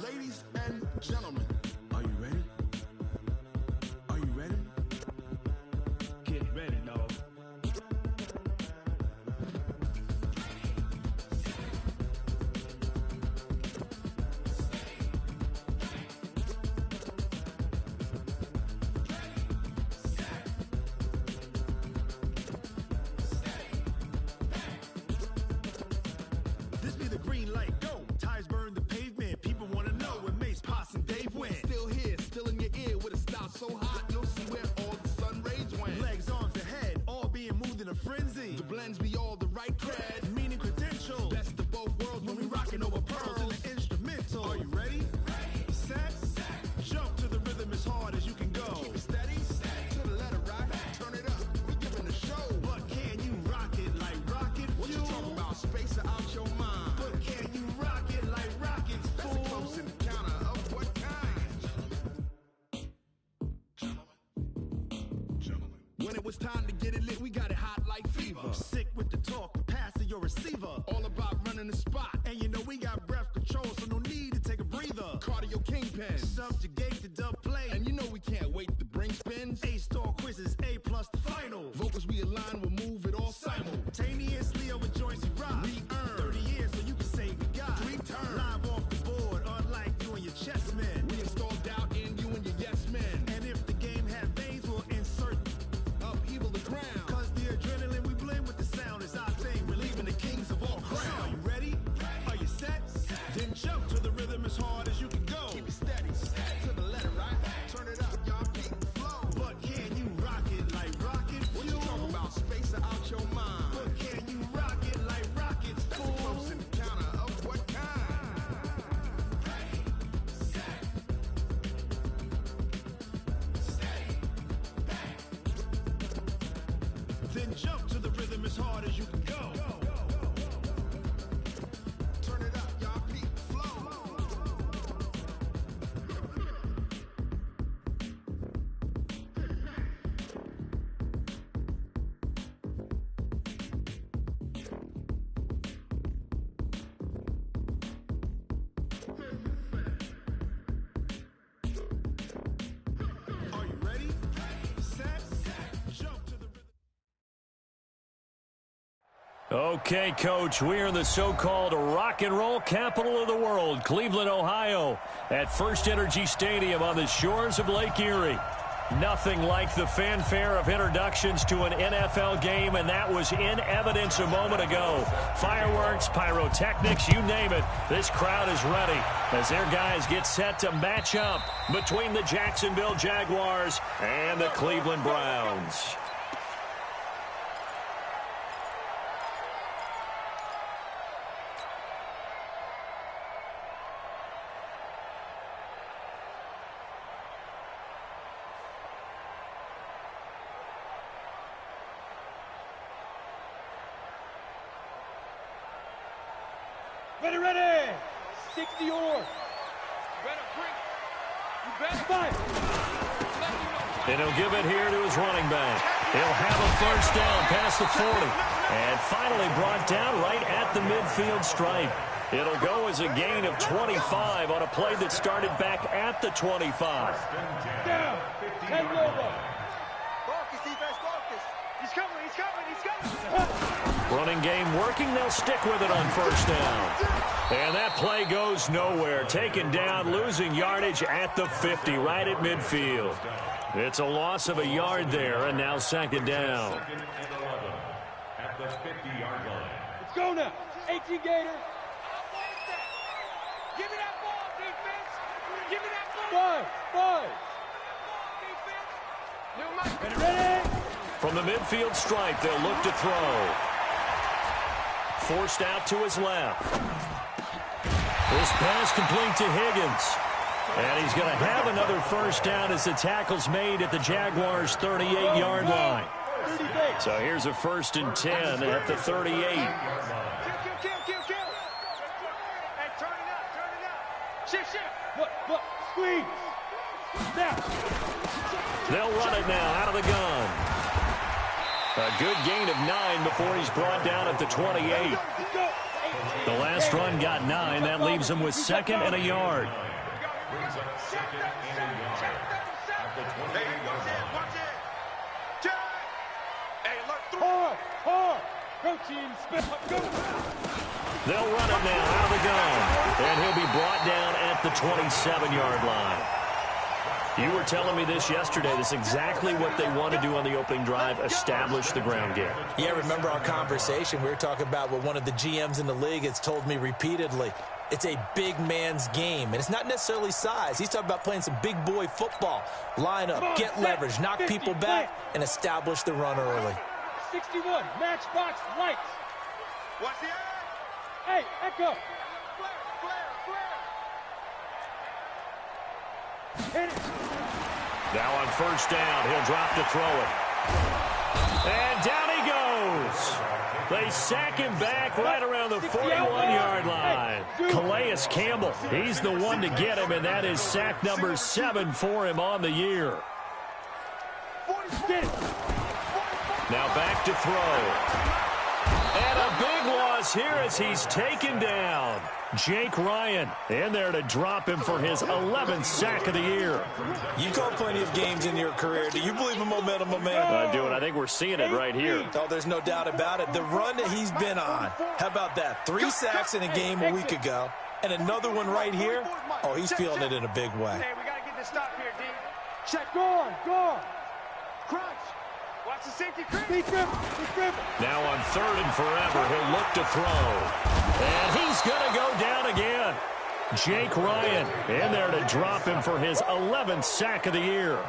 Ladies and gentlemen, are you ready? Are you ready? Get ready, dog. This be the green light, go. Tires burn the pavement. People wanna know when Mace, Potts, and Dave went. Still here, still in your ear with a style so hot, you'll see where all the sun rays went. Legs, arms, and head, all being moved in a frenzy. The blends be all the right cred, meaning credentials. Best of both worlds when we rockin' over pearls in the instrumental. Are you ready? Set, jump to the rhythm as hard as you can go. Keep it steady, to the letter right, turn it up, we giving a show. But can you rock it like rocket fuel? What you talking about, space out your mind? But can you rock it like rockets, fool? That's a close encounter of what kind? Gentlemen. When it was time to get it lit, we got it hot like fever. Sick with the talk, passing your receiver. All about running the spot. And you know we got breath control, so no need to take a breather. Cardio kingpin, subjugate the dub play. And you know we can't wait to bring spins. A-star quizzes, A+ the final. Vocals we align, we'll move it all simultaneously over joints we rock. We earn 30 years so you can say we got 3 turns. Live off the board, unlike you and your chess men. We install doubt in you and your yes men. And if the game had veins, we'll insert upheaval the ground. Cause the adrenaline we blend with the sound is our thing. We're leaving the kings of all crowns. So are you ready? Are you set? Then jump to the rhythm as hard as you can go. Keep it steady, to the letter right. Turn it up, y'all beat the flow. But can you rock it like rocket fuel? What you talking about, space out your mind? But can you rock it like rockets, fool? That's a close encounter of what kind? Then jump to the rhythm as hard as you can go. Turn it up, y'all beat the flow. Are you ready? Set, jump to the rhythm. Okay, Coach, we are in the so-called rock and roll capital of the world, Cleveland, Ohio, at First Energy Stadium on the shores of Lake Erie. Nothing like the fanfare of introductions to an NFL game, and that was in evidence a moment ago. Fireworks, pyrotechnics, you name it. This crowd is ready as their guys get set to match up between the Jacksonville Jaguars and the Cleveland Browns. Ready! 60 or. And he'll give it here to his running back. He'll have a first down past the 40. And finally brought down right at the midfield stripe. It'll go as a gain of 25 on a play that started back at the 25. Down. 10 over. Focus, defense, focus. He's coming. Running game working. They'll stick with it on first down. And that play goes nowhere. Taken down, losing yardage at the 50, right at midfield. It's a loss of a yard there, and now second down. At the 50-yard line. Let's go now. 18 Gator. Give me that ball, defense. Give me that ball. 5. Ready? From the midfield stripe, they'll look to throw. Forced out to his left. This pass complete to Higgins. And he's going to have another first down as the tackle's made at the Jaguars' 38-yard line. So here's a 1st and 10 at the 38. Kill. Hey, turn it up. Shift. Look. Squeeze. Now. They'll run it now out of the gun. A good gain of 9 before he's brought down at the 28. The last run got 9. That leaves him with 2nd and a yard. Brings up 2nd and a yard at the 28-yard line. Hard. Go team, spin up, go. They'll run it now out of the gun. And he'll be brought down at the 27-yard line. You were telling me this yesterday. This is exactly what they want to do on the opening drive, establish the ground game. Yeah, remember our conversation. We were talking about what one of the GMs in the league has told me repeatedly. It's a big man's game, and it's not necessarily size. He's talking about playing some big boy football. Line up, get leverage, knock people back, and establish the run early. 61, matchbox lights. What's the Hey, Echo. Hit it. Now on 1st down, he'll drop to throw it. And down he goes. They sack him back right around the 41-yard line. Calais Campbell, he's the one to get him, and that is sack number 7 for him on the year. Now back to throw. And a big loss here as he's taken down. Jake Ryan in there to drop him for his 11th sack of the year. You called plenty of games in your career. Do you believe in momentum, my man? I do, and I think we're seeing it right here. Oh, there's no doubt about it. The run that he's been on, how about that? 3 sacks in a game a week ago, and another one right here. Oh, he's feeling it in a big way. Hey, we got to get this stop here, D. Check, go on. Crunch. Watch the safety creep. Be dribble. Now on 3rd and forever, he'll look to throw. And he's going to go down again. Jake Ryan in there to drop him for his 11th sack of the year.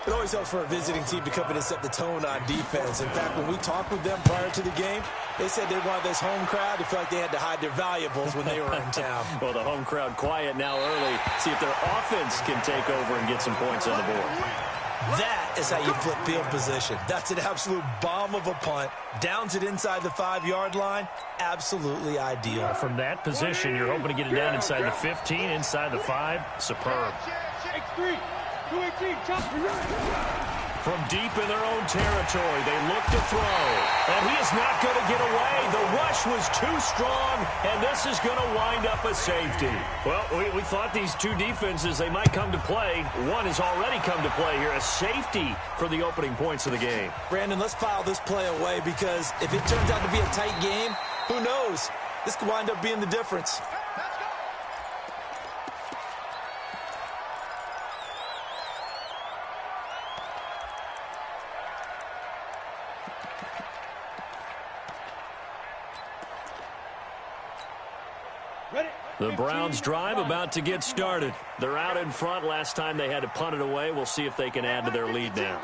It always helps for a visiting team to come in and set the tone on defense. In fact, when we talked with them prior to the game, they said they wanted this home crowd to feel like they had to hide their valuables when they were in town. Well, the home crowd quiet now early. See if their offense can take over and get some points on the board. That is how you flip field position. That's an absolute bomb of a punt. Downs it inside the 5-yard line. Absolutely ideal. From that position, you're hoping to get it down inside the 15, inside the 5. Superb. X3, 218, chop. From deep in their own territory, they look to throw. And he is not going to get away. The rush was too strong, and this is going to wind up a safety. Well, we thought these two defenses, they might come to play. One has already come to play here, a safety for the opening points of the game. Brandon, let's file this play away because if it turns out to be a tight game, who knows? This could wind up being the difference. The Browns drive about to get started. They're out in front. Last time they had to punt it away. We'll see if they can add to their lead now.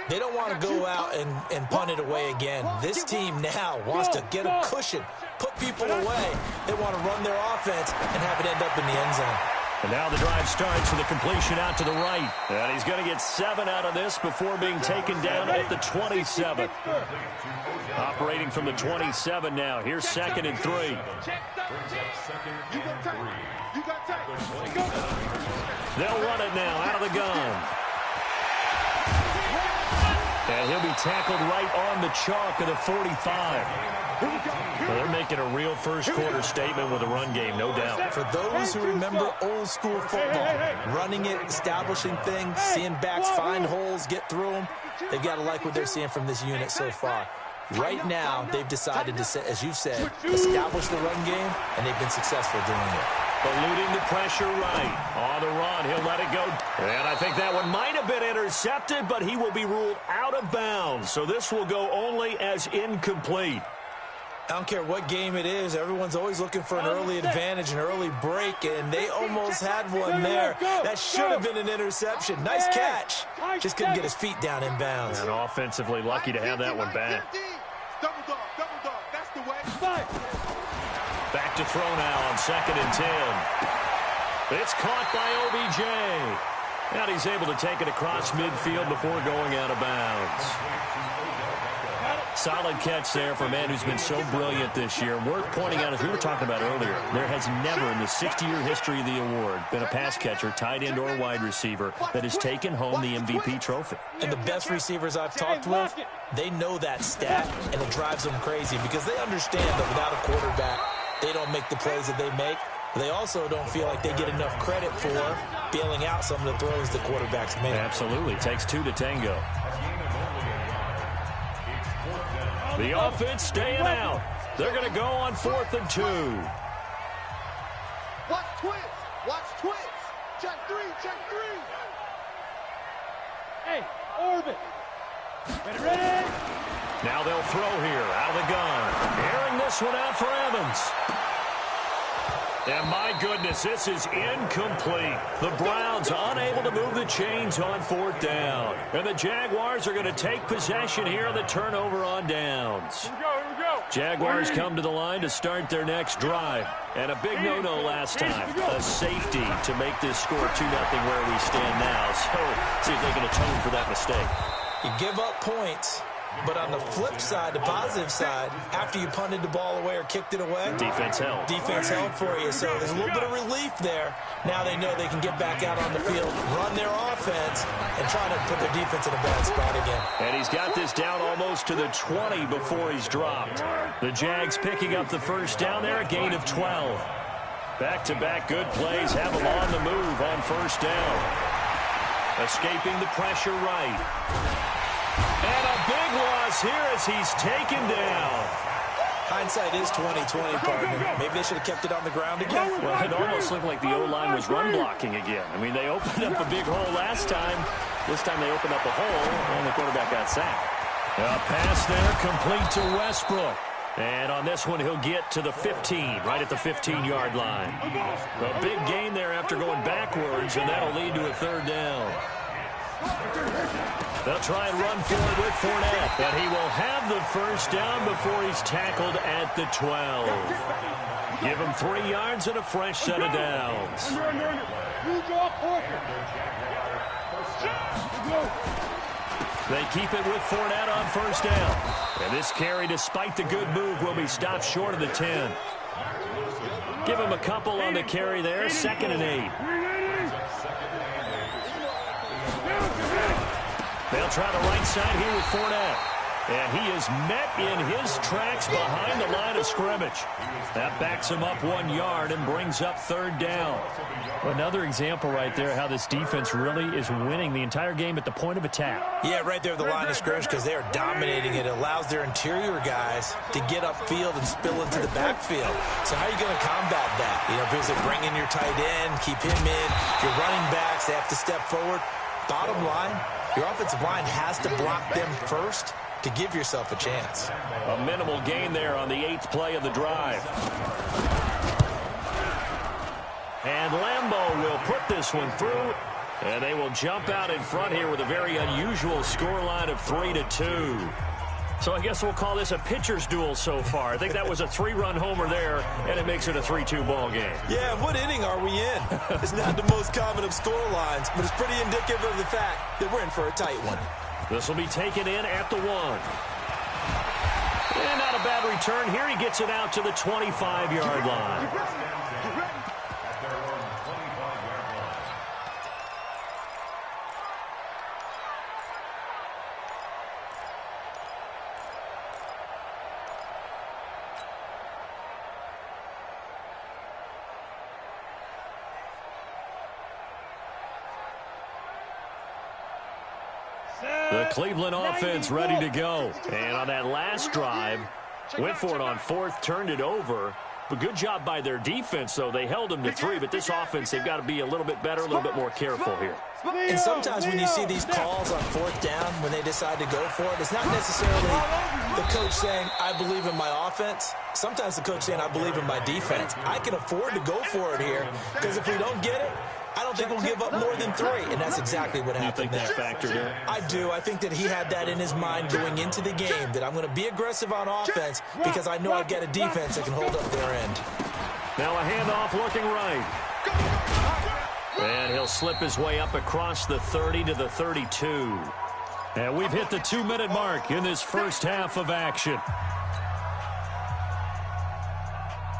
They don't want to go out and punt it away again. This team now wants to get a cushion, put people away. They want to run their offense and have it end up in the end zone. And now the drive starts with a completion out to the right. And he's going to get 7 out of this before being taken down at the 27. Operating from the 27 now. Here's 2nd and 3. They'll run it now out of the gun. And he'll be tackled right on the chalk of the 45. Well, they're making a real first-quarter statement with a run game, no doubt. For those who remember old-school football, running it, establishing things, seeing backs find holes, get through them, they've got to like what they're seeing from this unit so far. Right now, they've decided to, as you've said, establish the run game, and they've been successful doing it. Eluding the pressure right. On the run, he'll let it go. And I think that one might have been intercepted, but he will be ruled out of bounds. So this will go only as incomplete. I don't care what game it is. Everyone's always looking for an early advantage, an early break, and they almost had one there. That should have been an interception. Nice catch. Just couldn't get his feet down in bounds. And offensively lucky to have that one back. Double dog, that's the way. Back to throw now on 2nd and 10. It's caught by OBJ. And he's able to take it across midfield before going out of bounds. Solid catch there for a man who's been so brilliant this year. Worth pointing out, as we were talking about earlier, there has never in the 60-year history of the award been a pass catcher, tight end, or wide receiver that has taken home the MVP trophy. And the best receivers I've talked with, they know that stat, and it drives them crazy because they understand that without a quarterback, they don't make the plays that they make. They also don't feel like they get enough credit for bailing out some of the throws the quarterbacks make. Absolutely. Takes two to tango. The offense staying out. They're going to go on 4th and 2. Watch twins. Watch twins. Check three. Check three. Hey, orbit. Ready. Now they'll throw here out of the gun. Airing this one out for Evans. And my goodness, this is incomplete. The Browns unable to move the chains on 4th down. And the Jaguars are going to take possession here on the turnover on downs. Here we go. Jaguars come to the line to start their next drive. And a big no-no last time. A safety to make this score 2-0 where we stand now. So see if they can atone for that mistake. You give up points, but on the flip side, the positive side, after you punted the ball away or kicked it away, defense held. Defense held for you, so there's a little bit of relief there. Now they know they can get back out on the field, run their offense, and try to put their defense in a bad spot again. And he's got this down almost to the 20 before he's dropped. The Jags picking up the first down there, a gain of 12. Back-to-back good plays have them on the move on first down. Escaping the pressure right. And a big loss here as he's taken down. Hindsight is 20/20, partner. Maybe they should have kept it on the ground again. Well, it almost looked like the O-line was run blocking again. I mean, they opened up a big hole last time. This time they opened up a hole, and the quarterback got sacked. A pass there complete to Westbrook. And on this one, he'll get to the 15, right at the 15-yard line. A big gain there after going backwards, and that'll lead to a 3rd down. They'll try and run forward with Fournette, and he will have the first down before he's tackled at the 12. Give him 3 yards and a fresh set of downs. They keep it with Fournette on first down. And this carry, despite the good move, will be stopped short of the 10. Give him a couple on the carry there, 2nd and 8. They'll try the right side here with Fournette. And he is met in his tracks behind the line of scrimmage. That backs him up 1 yard and brings up 3rd down. Another example right there how this defense really is winning the entire game at the point of attack. Yeah, right there at the line of scrimmage because they are dominating it. It allows their interior guys to get upfield and spill into the backfield. So how are you going to combat that? You know, because they bring in your tight end, keep him in. Your running backs, they have to step forward. Bottom line, your offensive line has to block them first to give yourself a chance. A minimal gain there on the 8th play of the drive. And Lambeau will put this one through, and they will jump out in front here with a very unusual scoreline of 3-2. So I guess we'll call this a pitcher's duel so far. I think that was a 3-run homer there, and it makes it a 3-2 ball game. Yeah, what inning are we in? It's not the most common of scorelines, but it's pretty indicative of the fact that we're in for a tight one. This will be taken in at the 1. And not a bad return here. He gets it out to the 25-yard line. The Cleveland offense ready to go. And on that last drive, went for it on 4th, turned it over. But good job by their defense, though. They held them to 3, but this offense, they've got to be a little bit better, a little bit more careful here. And sometimes when you see these calls on 4th down, when they decide to go for it, it's not necessarily the coach saying, I believe in my offense. Sometimes the coach saying, I believe in my defense. I can afford to go for it here, because if we don't get it, I don't think we'll give up more than 3, and that's exactly what happened there. You think that factored in? I do. I think that he had that in his mind going into the game, that I'm going to be aggressive on offense because I know I've got a defense that can hold up their end. Now a handoff looking right. And he'll slip his way up across the 30 to the 32. And we've hit the 2-minute mark in this first half of action.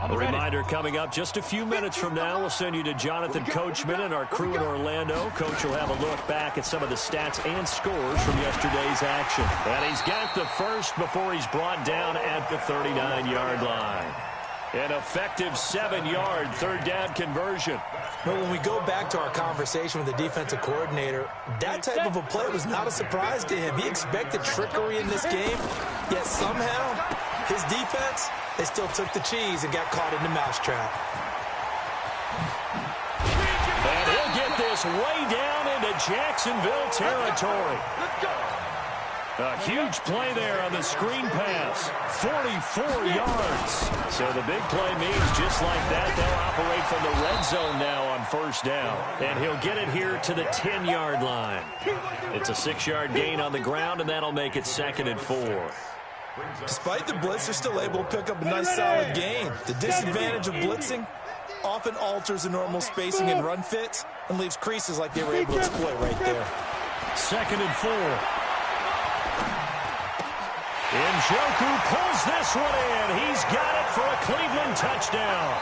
A reminder coming up just a few minutes from now. We'll send you to Jonathan Coachman and our crew in Orlando. Coach will have a look back at some of the stats and scores from yesterday's action. And he's got the first before he's brought down at the 39-yard line. An effective 7-yard third down conversion. Well, when we go back to our conversation with the defensive coordinator, that type of a play was not a surprise to him. He expected trickery in this game, yet somehow his defense, they still took the cheese and got caught in the mousetrap. And he'll get this way down into Jacksonville territory. A huge play there on the screen pass. 44 yards. So the big play means just like that, they'll operate from the red zone now on first down. And he'll get it here to the 10-yard line. It's a 6-yard gain on the ground, and that'll make it 2nd and 4. Despite the blitz, they're still able to pick up a nice solid gain. The disadvantage of blitzing often alters the normal spacing and run fits and leaves creases like they were able to exploit right there. 2nd and 4. Njoku pulls this one in. He's got it for a Cleveland touchdown.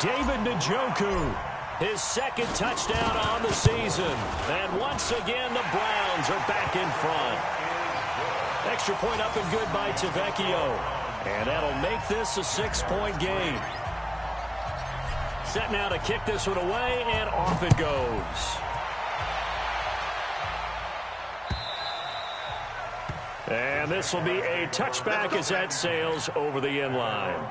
David Njoku, his 2nd touchdown on the season. And once again, the Browns are back in front. Extra point up and good by Tavecchio. And that'll make this a 6-point game. Set now to kick this one away, and off it goes. And this will be a touchback as that sails over the end line.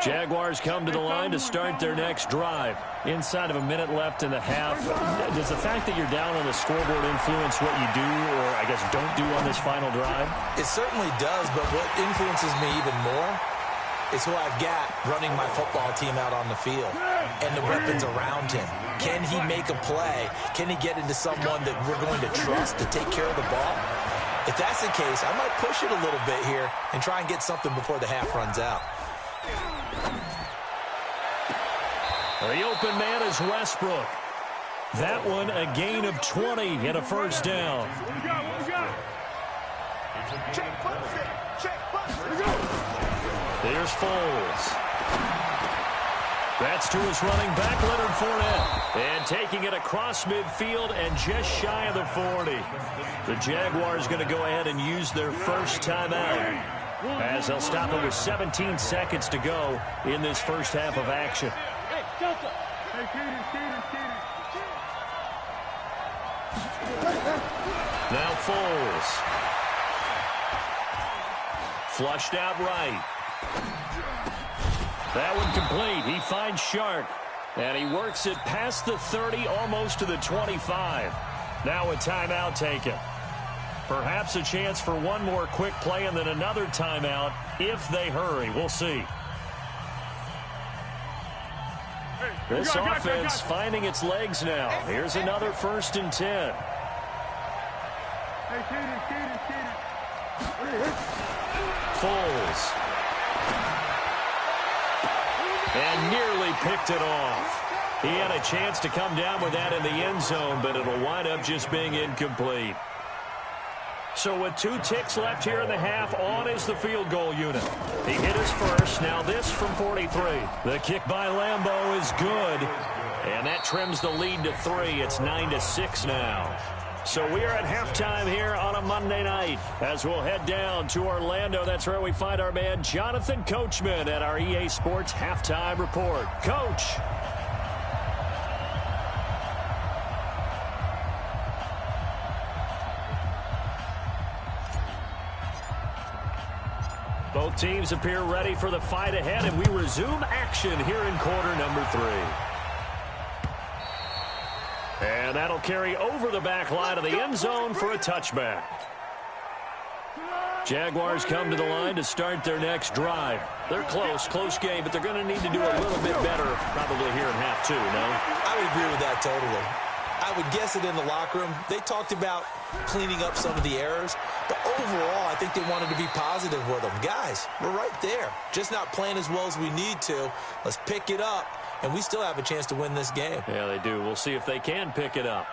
Jaguars come to the line to start their next drive. Inside of a minute left in the half. Does the fact that you're down on the scoreboard influence what you do, or I guess don't do on this final drive? It certainly does, but what influences me even more is who I've got running my football team out on the field and the weapons around him. Can he make a play? Can he get into someone that we're going to trust to take care of the ball? If that's the case, I might push it a little bit here and try and get something before the half runs out. The open man is Westbrook. That one a gain of 20 and a first down. Here's Foles. That's to his running back, Leonard Fournette. And taking it across midfield and just shy of the 40. The Jaguars going to go ahead and use their first timeout, as they'll stop it with 17 seconds to go in this first half of action. Now Foles. Flushed out right. That one complete. He finds Shark. And he works it past the 30, almost to the 25. Now a timeout taken. Perhaps a chance for one more quick play and then another timeout if they hurry. We'll see. This offense finding its legs now. Here's another 1st and 10. Foles. And nearly picked it off. He had a chance to come down with that in the end zone, but it'll wind up just being incomplete. So with 2 ticks left here in the half, on is the field goal unit. He hit his first. Now this from 43. The kick by Lambeau is good. And that trims the lead to 3. It's 9-6 now. So we are at halftime here on a Monday night as we'll head down to Orlando. That's where we find our man Jonathan Coachman at our EA Sports Halftime Report. Coach. Both teams appear ready for the fight ahead, and we resume action here in quarter number 3. And that'll carry over the back line of the end zone for a touchback. Jaguars come to the line to start their next drive. They're close game, but they're going to need to do a little bit better probably here in half 2, no? I would agree with that totally. I would guess it in the locker room. They talked about cleaning up some of the errors, but overall, I think they wanted to be positive with them. Guys, we're right there. Just not playing as well as we need to. Let's pick it up, and we still have a chance to win this game. Yeah, they do. We'll see if they can pick it up.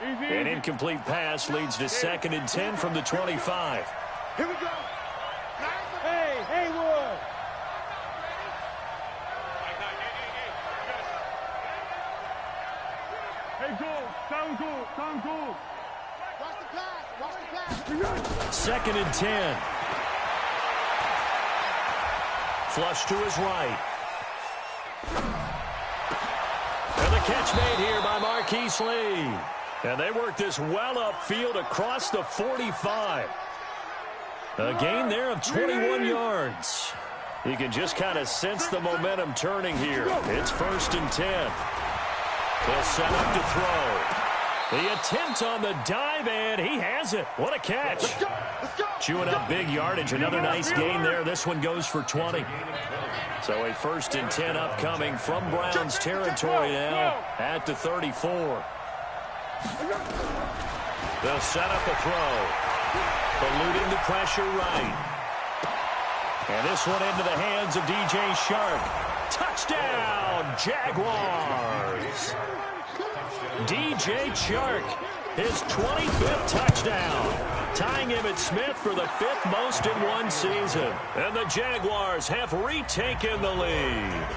An incomplete pass leads to 2nd and 10 from the 25. Here we go. Hey, Haywood. Hey, goal. Sound goal. Watch the pass. 2nd and 10. Flush to his right. And the catch made here by Marquise Lee. And they work this well upfield across the 45. A gain there of 21 yards. You can just kind of sense the momentum turning here. It's 1st and 10. They'll set up to throw. The attempt on the dive, and he has it. What a catch. Chewing up big yardage. Another nice gain there. This one goes for 20. So a 1st and 10 upcoming from Browns territory now at the 34. They'll set up a throw. Eluding the pressure right. And this one into the hands of DJ Shark. Touchdown, Jaguars. DJ Shark, his 25th touchdown, tying Emmitt Smith for the 5th most in one season. And the Jaguars have retaken the lead.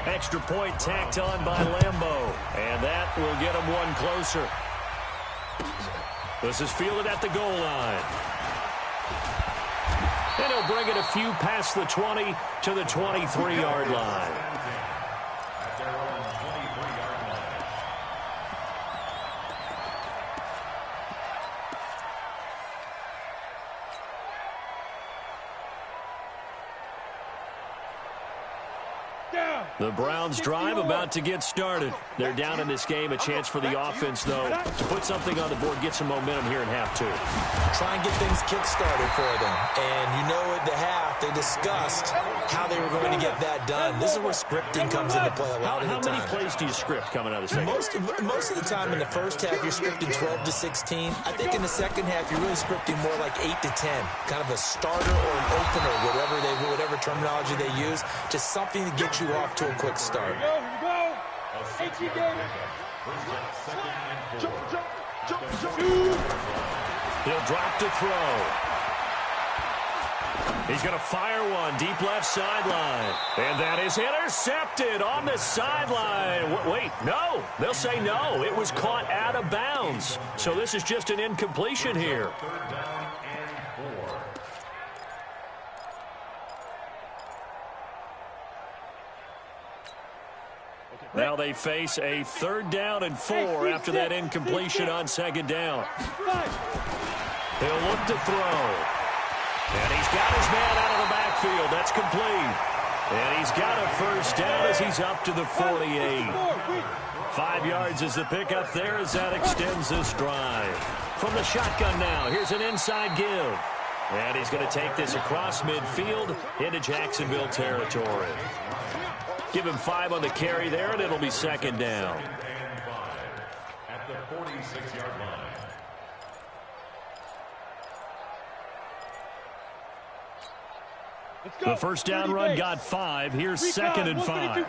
Extra point tacked on by Lambeau, and that will get him one closer. This is fielded at the goal line. And he'll bring it a few past the 20 to the 23-yard line. The Browns drive about to get started. They're down in this game. A chance for the offense, though, to put something on the board, get some momentum here in half 2. Try and get things kick-started for them. And you know at the half, they discussed how they were going to get that done. This is where scripting comes into play a lot of the time. How many plays do you script coming out of the second? Most of the time in the first half, you're scripting 12 to 16. I think in the second half, you're really scripting more like 8 to 10. Kind of a starter or an opener, whatever terminology they use. Just something to get you off to a quick start. Here we go. He'll drop to throw. He's going to fire one deep left sideline. And that is intercepted on the sideline. Wait, no. They'll say no. It was caught out of bounds. So this is just an incompletion here. Now they face a 3rd down and 4 after that incompletion on 2nd down. He'll look to throw. And he's got his man out of the backfield. That's complete. And he's got a 1st down as he's up to the 48. 5 yards is the pickup there as that extends this drive. From the shotgun now, here's an inside give. And he's going to take this across midfield into Jacksonville territory. Give him 5 on the carry there, and it'll be 2nd down. At the 46-yard line. The 1st down run got 5. Here's 2nd and 5.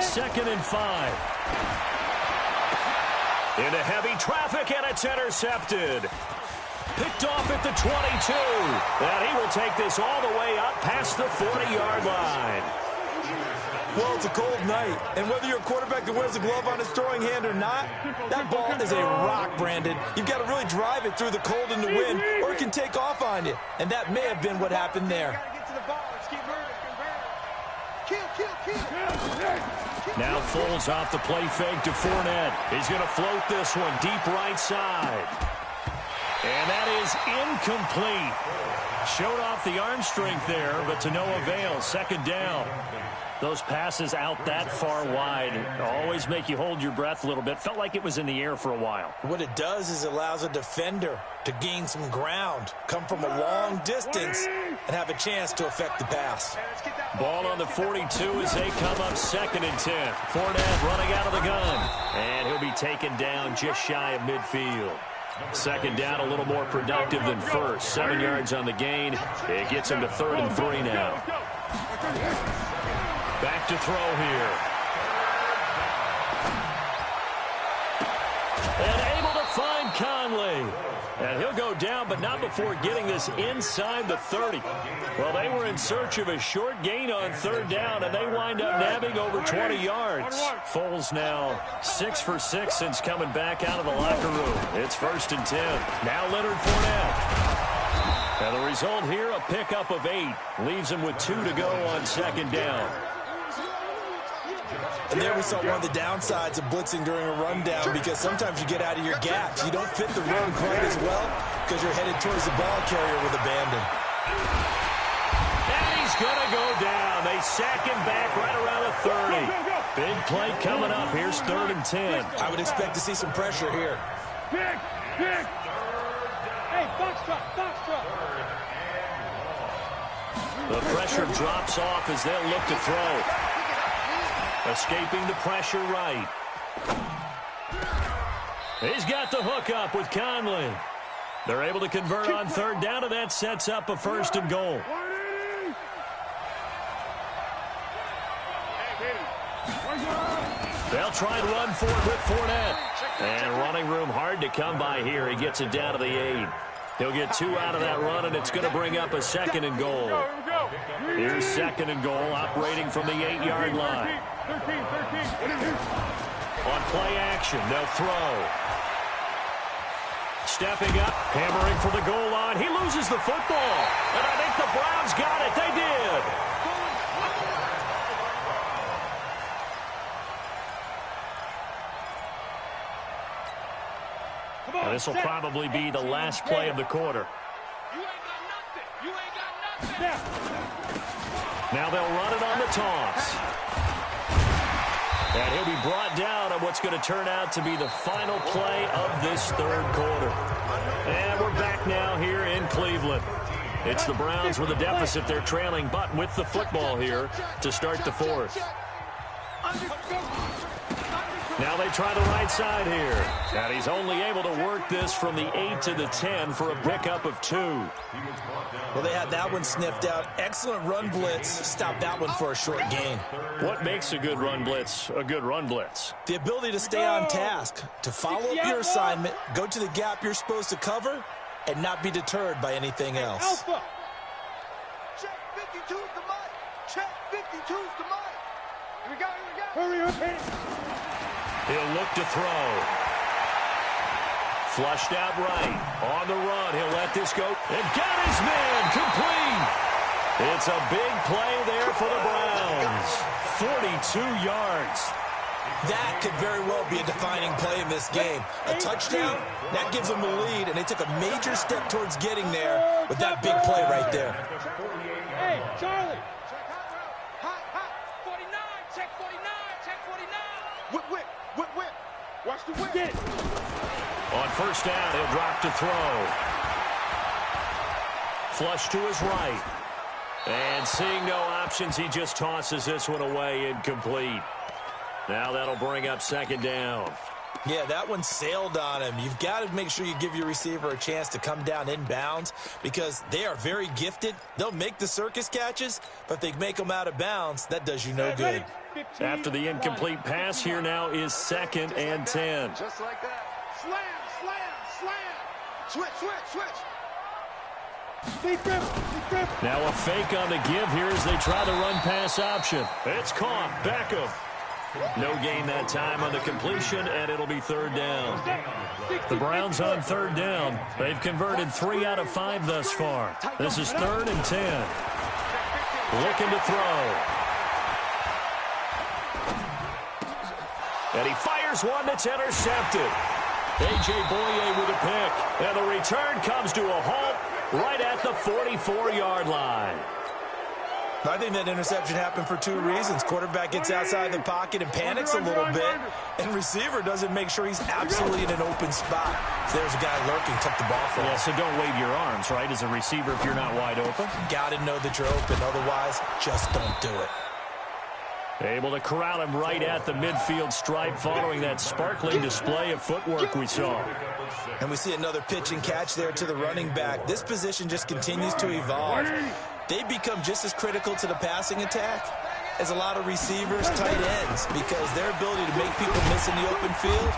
2nd and 5. Into heavy traffic, and it's intercepted. Picked off at the 22. And he will take this all the way up past the 40-yard line. Well, it's a cold night, and whether you're a quarterback that wears a glove on his throwing hand or not, that ball is a rock, Brandon. You've got to really drive it through the cold and the wind, or it can take off on you. And that may have been what happened there. Now Foles off the play fake to Fournette. He's going to float this one deep right side. And that is incomplete. Showed off the arm strength there, but to no avail. Second down. Those passes out that far wide always make you hold your breath a little bit. Felt like it was in the air for a while. What it does is it allows a defender to gain some ground, come from a long distance, and have a chance to affect the pass. Ball on the 42 as they come up 2nd and 10. Fournette running out of the gun. And he'll be taken down just shy of midfield. Second down, a little more productive than first. 7 yards on the gain. It gets him to 3rd and 3 now. Back to throw here. And able to find Conley. And he'll go down, but not before getting this inside the 30. Well, they were in search of a short gain on 3rd down, and they wind up nabbing over 20 yards. Foles now 6 for 6 since coming back out of the locker room. It's 1st and 10. Now Leonard Fournette. And the result here, a pickup of 8. Leaves him with 2 to go on 2nd down. And there we saw one of the downsides of blitzing during a rundown, because sometimes you get out of your gaps. You don't fit the run quite as well because you're headed towards the ball carrier with abandon. And he's going to go down. They sack him back right around the 30. Big play coming up. Here's 3rd and 10. I would expect to see some pressure here. Pick. Hey, box truck. The pressure drops off as they'll look to throw. Escaping the pressure right. He's got the hook up with Conley. They're able to convert on 3rd down, and that sets up a 1st and goal. They'll try and run for it with Fournette. And running room hard to come by here. He gets it down to the 8. He'll get 2 out of that run, and it's going to bring up a 2nd and goal. Here's 2nd and goal, operating from the 8-yard line. 13. On play action, they'll throw. Stepping up, hammering for the goal line. He loses the football. And I think the Browns got it. They did. And this will probably be the last play of the quarter. You ain't got nothing. Now they'll run it on the toss. And he'll be brought down on what's going to turn out to be the final play of this 3rd quarter. And we're back now here in Cleveland. It's the Browns with a deficit. They're trailing, but with the football here to start the 4th. Now they try the right side here. And he's only able to work this from the 8 to the 10 for a pickup of 2. Well, they had that one sniffed out. Excellent run blitz. Stop that one for a short gain. What makes a good run blitz a good run blitz? The ability to stay on task, to follow up your assignment, go to the gap you're supposed to cover, and not be deterred by anything else. Alpha. Check 52's the money. Check 52's the money. Here we go. Hurry up, hit. He'll look to throw. Flushed out right. On the run, he'll let this go. And got his man complete. It's a big play there for the Browns. 42 yards. That could very well be a defining play in this game. A touchdown, that gives them the lead, and they took a major step towards getting there with that big play right there. Hey, Charlie. Hot. 49. Check 49. Check 49. Whip. Watch the whip. Get. On 1st down, he'll drop to throw. Flush to his right. And seeing no options, he just tosses this one away, incomplete. Now that'll bring up 2nd down. Yeah, that one sailed on him. You've got to make sure you give your receiver a chance to come down inbounds because they are very gifted. They'll make the circus catches, but if they make them out of bounds, that does you no good. After the incomplete pass, here now is 2nd and 10. Just like that. Slam. Switch. Deep grip. Now a fake on the give here as they try the run-pass option. It's caught. Beckham. No gain that time on the completion, and it'll be 3rd down. The Browns on 3rd down. They've converted 3 out of 5 thus far. This is 3rd and 10. Looking to throw. And he fires one that's intercepted. A.J. Boye with a pick. And the return comes to a halt right at the 44-yard line. I think that interception happened for two reasons. Quarterback gets outside the pocket and panics a little bit, and receiver doesn't make sure he's absolutely in an open spot. So there's a guy lurking, took the ball from him. Yeah, so don't wave your arms, right, as a receiver if you're not wide open. Got to know that you're open. Otherwise, just don't do it. Able to corral him right at the midfield stripe following that sparkling display of footwork we saw. And we see another pitch and catch there to the running back. This position just continues to evolve. They become just as critical to the passing attack as a lot of receivers, tight ends, because their ability to make people miss in the open field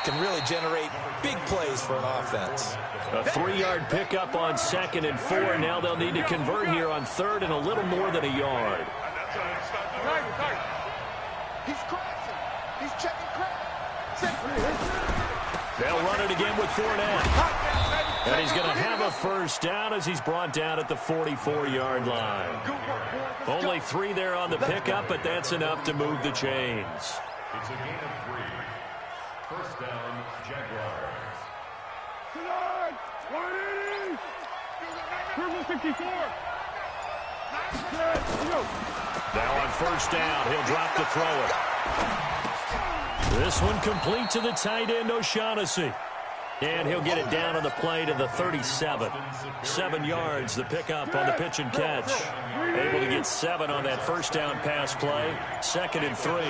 can really generate big plays for an offense. A 3-yard pickup on 2nd and 4. Now they'll need to convert here on 3rd and a little more than a yard. He's crossing. He's checking crack. They'll run it again with Fournette. And he's going to have a first down as he's brought down at the 44-yard line. Only 3 there on the pickup, but that's enough to move the chains. It's a gain of 3. First down, Jaguars. Purple 64. Now on first down, he'll drop to throw it. This one complete to the tight end, O'Shaughnessy. And he'll get it down on the play to the 37. 7 yards, the pickup on the pitch and catch. Able to get 7 on that first down pass play. 2nd and 3.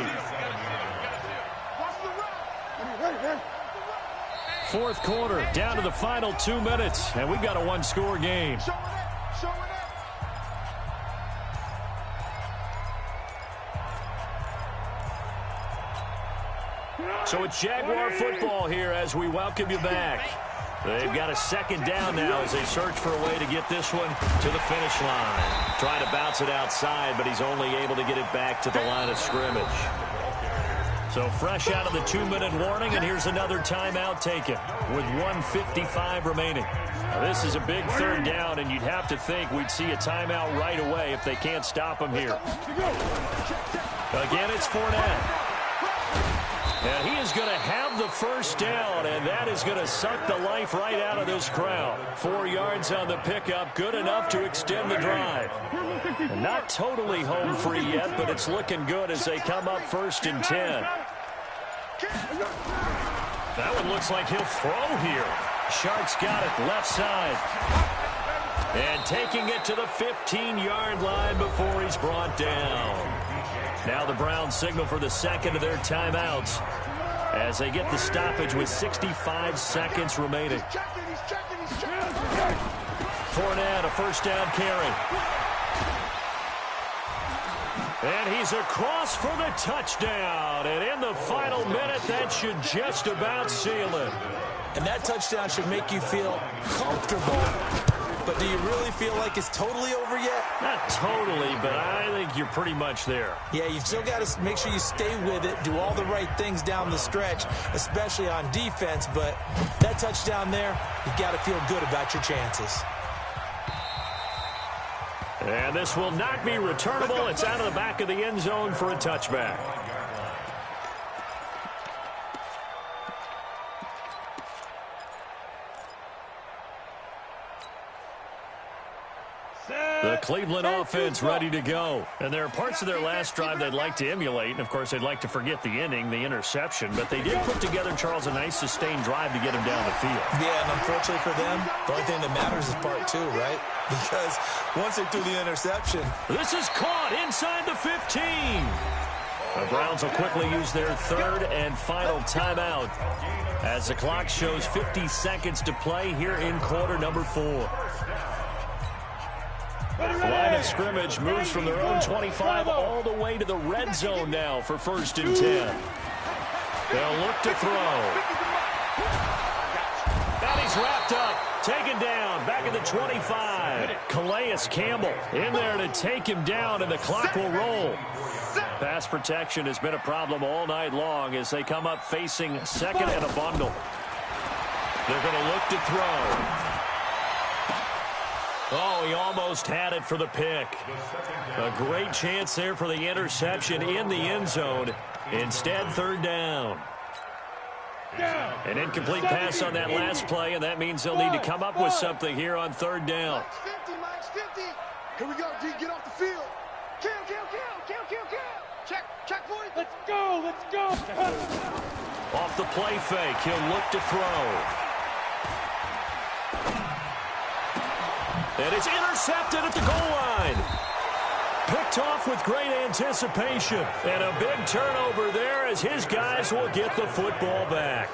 4th quarter, down to the final 2 minutes. And we've got a 1-score game. So it's Jaguar football here as we welcome you back. They've got a 2nd down now as they search for a way to get this one to the finish line. Trying to bounce it outside, but he's only able to get it back to the line of scrimmage. So fresh out of the 2-minute warning, and here's another timeout taken with 1:55 remaining. Now, this is a big 3rd down, and you'd have to think we'd see a timeout right away if they can't stop him here. Again, it's Fournette. And he is going to have the first down, and that is going to suck the life right out of this crowd. 4 yards on the pickup, good enough to extend the drive. And not totally home free yet, but it's looking good as they come up 1st and 10. That one looks like he'll throw here. Shark's got it, left side. And taking it to the 15-yard line before he's brought down. Now the Browns signal for the 2nd of their timeouts as they get the stoppage with 65 seconds remaining. Fournette, a first down carry. And he's across for the touchdown. And in the final minute, that should just about seal it. And that touchdown should make you feel comfortable. But do you really feel like it's totally over yet? Not totally, but I think you're pretty much there. Yeah, you've still got to make sure you stay with it, do all the right things down the stretch, especially on defense. But that touchdown there, you've got to feel good about your chances. And this will not be returnable. It's out of the back of the end zone for a touchback. The Cleveland offense ready to go. And there are parts of their last drive they'd like to emulate. And, of course, they'd like to forget the inning, the interception. But they did put together, Charles, a nice sustained drive to get him down the field. Yeah, and unfortunately for them, the only thing that matters is part 2, right? Because once they threw the interception. This is caught inside the 15. The Browns will quickly use their 3rd and final timeout as the clock shows 50 seconds to play here in quarter number 4. The line of scrimmage moves from their own 25 all the way to the red zone now for 1st and 10. They'll look to throw. And he's wrapped up, taken down, back at the 25. Calais Campbell in there to take him down, and the clock will roll. Pass protection has been a problem all night long as they come up facing 2nd and a bundle. They're going to look to throw. Oh, he almost had it for the pick. A great chance there for the interception in the end zone. Instead, 3rd down. An incomplete pass on that last play, and that means they'll need to come up with something here on third down. Max 50. Here we go, D. Get off the field. Kill. Check, boys. Let's go. Off the play fake, he'll look to throw. And it's intercepted at the goal line. Picked off with great anticipation. And a big turnover there as his guys will get the football back.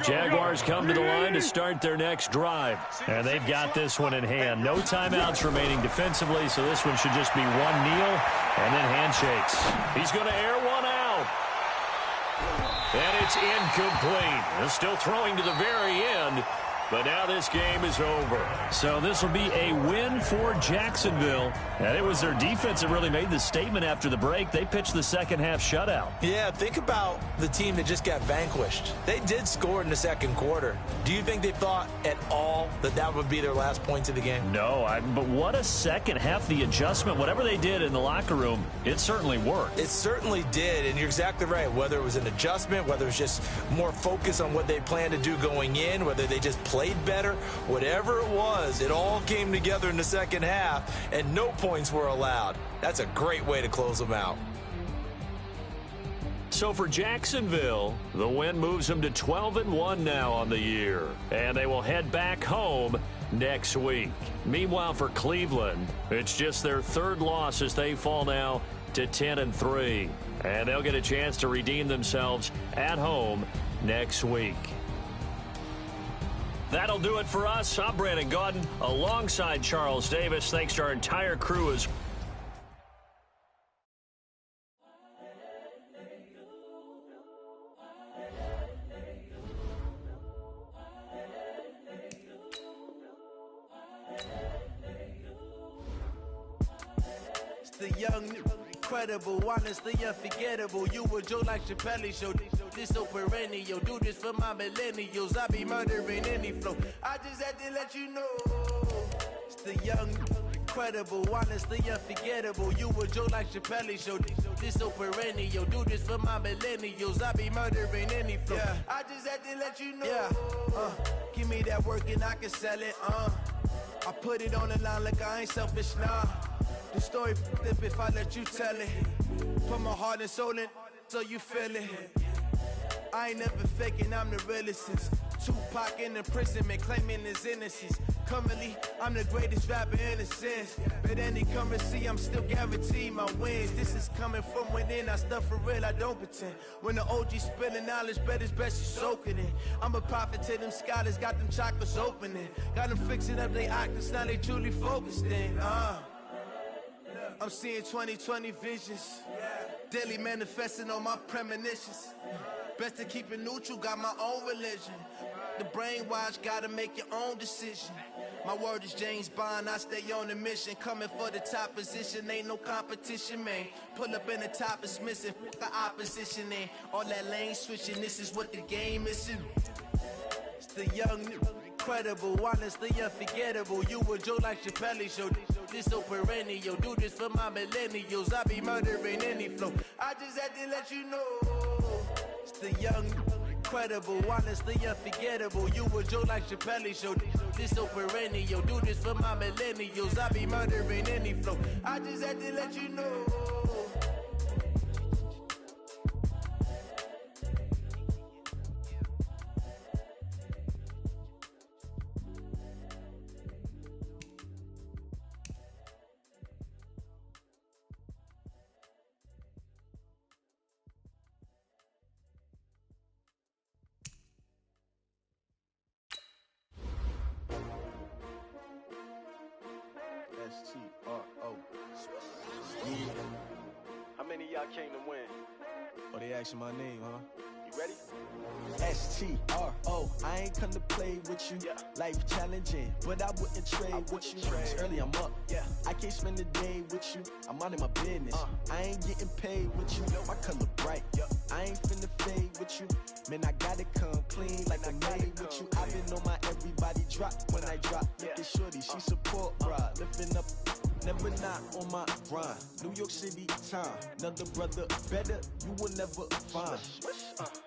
Jaguars come to the line to start their next drive. And they've got this one in hand. No timeouts remaining defensively, so this one should just be one kneel and then handshakes. He's going to air one out. And it's incomplete. They're still throwing to the very end. But now this game is over. So this will be a win for Jacksonville. And it was their defense that really made the statement after the break. They pitched the second half shutout. Yeah, think about the team that just got vanquished. They did score in the second quarter. Do you think they thought at all that that would be their last points of the game? No, but what a second half. The adjustment, whatever they did in the locker room, it certainly worked. It certainly did, and you're exactly right. Whether it was an adjustment, whether it was just more focus on what they planned to do going in, whether they just played better, whatever it was, it all came together in the second half, and no points were allowed. That's a great way to close them out. So for Jacksonville, the win moves them to 12-1 now on the year, and they will head back home next week. Meanwhile, for Cleveland, it's just their third loss as they fall now to 10-3, and they'll get a chance to redeem themselves at home next week. That'll do it for us. I'm Brandon Gaudin alongside Charles Davis. Thanks to our entire crew as the young, incredible, honestly unforgettable. You a Joe like Chappelle show. This so perennial. Do this for my millennials. I be murdering any flow. I just had to let you know. It's the young, incredible, honestly unforgettable. You a Joe like Chappelle show. This so perennial. Do this for my millennials. I be murdering any flow. Yeah. I just had to let you know. Yeah. Give me that work and I can sell it. I put it on the line like I ain't selfish, nah. The story flip if I let you tell it. Put my heart and soul in so you feel it. I ain't never faking, I'm the realest since Tupac in imprisonment, claiming his innocence. Currently, I'm the greatest rapper in a sense. But any currency, I'm still guaranteed my wins. This is coming from within, I stuff for real, I don't pretend. When the OG spilling knowledge, bet it's best you soak it in. I'm a prophet to them scholars, got them chakras opening. Got them fixing up they octaves, now they truly focused in. I'm seeing 2020 visions. Daily manifesting on my premonitions. Best to keep it neutral, got my own religion. The brainwash, gotta make your own decision. My word is James Bond, I stay on a mission. Coming for the top position, ain't no competition, man. Pull up in the top is missing, the opposition in. All that lane switching, this is what the game is. It's the young, incredible, honestly unforgettable. You a Joe like Chappelle show. This so perennial. Do this for my millennials. I be murdering any flow. I just had to let you know. It's the young, incredible, honestly unforgettable. You a Joe like Chappelle show. This so perennial. Do this for my millennials. I be murdering any flow. I just had to let you know. S-T-R-O. Yeah. How many of y'all came to win? Oh, they asking my name, huh? You ready? S-T-R-O. I ain't come to play with you. Yeah. Life challenging, but I wouldn't trade with you. It's early, I'm up. Yeah. I can't spend the day with you. I'm out of my business. I ain't getting paid with you. My color bright. I ain't finna fade with you. Man, I gotta come clean like I made with you. I've been on my everybody drop when I drop. Look at shorty, she support, bruh. Lifting up, never not. not on my grind. New York City time, another brother better, you will never find.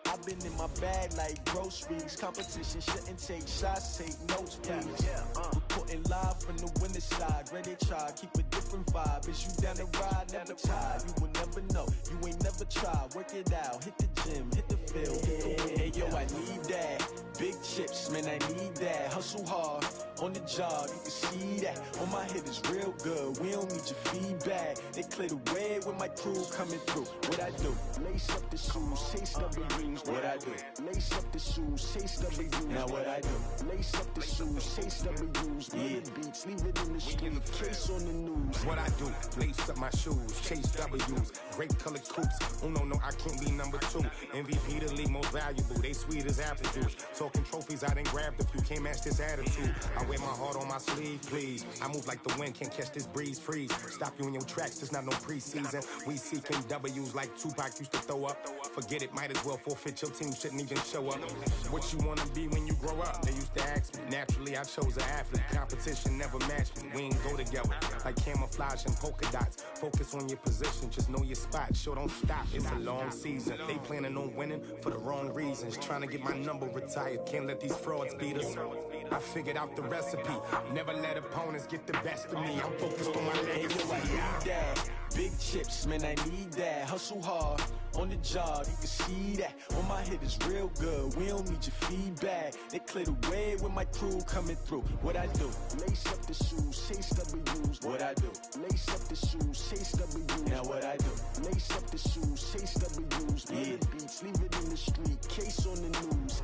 I've been in my bag like groceries. Competition shouldn't take shots, take notes, please. Reporting live from the winter side. Ready to try, keep a different vibe. Is you down the ride, never tired. You will never know, you ain't never tried. Work it out, hit the gym, hit the field, hit the wind. Hey yo, I need that. Big chips, man, I need that. Hustle hard, on the job, you can see that. On my hit is real good, we don't need your feedback. They clear the way with my crew coming through. What I do? Lace up the shoes, chase W's. What I do? Lace up the shoes, chase W's. Now what I do? Lace up the shoes, chase W's. Yeah, beats, leave it in the street, case on the news. What I do? Lace up my shoes, chase W's. Grape colored coops. Oh no, I can't be number 2. MVP the league most valuable. They sweet as apple juice. Talking trophies, I done grabbed a few. Can't match this attitude. I wear my heart on my sleeve, please. I move like the wind, can't catch this breeze. Freeze. Stop you in your tracks. There's not no preseason. We seeking W's like Tupac used to throw up. Forget it, might as well forfeit. Your team shouldn't even show up. What you wanna be when you grow up? They used to ask me. Naturally, I chose an athlete. Competition never matched me. We ain't go together like camouflage and polka dots. Focus on your position, just know your spot. Sure, don't stop. It's a long season. They planning on winning for the wrong reasons. Trying to get my number retired. Can't let these frauds beat us. I figured out the recipe. Never let opponents get the best of me. I'm focused on my legacy. I need that. Big chips, man, I need that. Hustle hard, on the job, you can see that. On my hit is real good, we don't need your feedback. They clear the way with my crew coming through. What I do? Lace up the shoes, chase W's. What I do? Lace up the shoes, chase W's. Now what I do? Lace up the shoes, chase W's. Yeah, beats, leave it in the street, case on the news.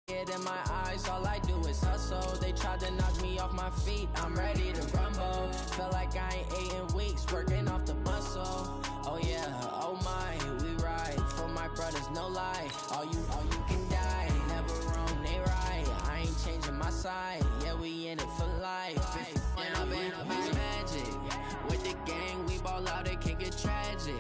In my eyes, all I do is hustle. They tried to knock me off my feet, I'm ready to rumble. Feel like I ain't ate in weeks, working off the muscle. Oh yeah, oh my, we ride for my brothers, no lie. All you can die, never wrong, they right. I ain't changing my side, yeah, we in it for life. And I've been magic with the gang, we ball out, it can get tragic.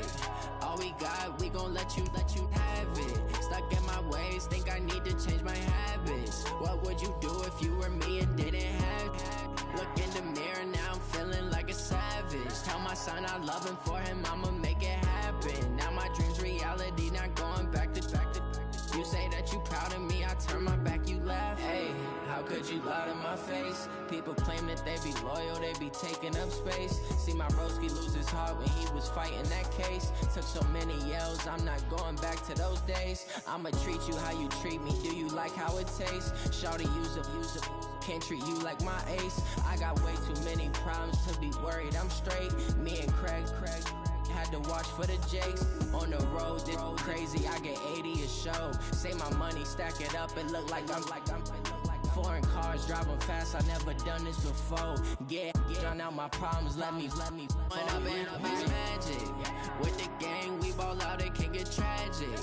All we got, we gon' let you have it. Stuck in my ways, think I need to change my habits. What would you do if you were me and didn't have it? Look in the mirror, now I'm feeling like a savage. Tell my son I love him, for him I'ma make it happen. Now my dream's reality, not going back to. You say that you proud of me, I turn my back, you laugh. Hey, how could you lie to my face? People claim that they be loyal, they be taking up space. See my broski lose his heart when he was fighting that case. Took so many yells, I'm not going back to those days. I'ma treat you how you treat me, do you like how it tastes? Shawty, use it. Can't treat you like my ace. I got way too many problems to be worried, I'm straight. Me and Craig had to watch for the Jakes. On the road, this crazy, I get 80 a show. Say my money, stack it up, it look like I'm foreign cars, driving fast, I never done this before. Get drown out my problems, let me When I've been magic with the gang, we ball out, it can get tragic.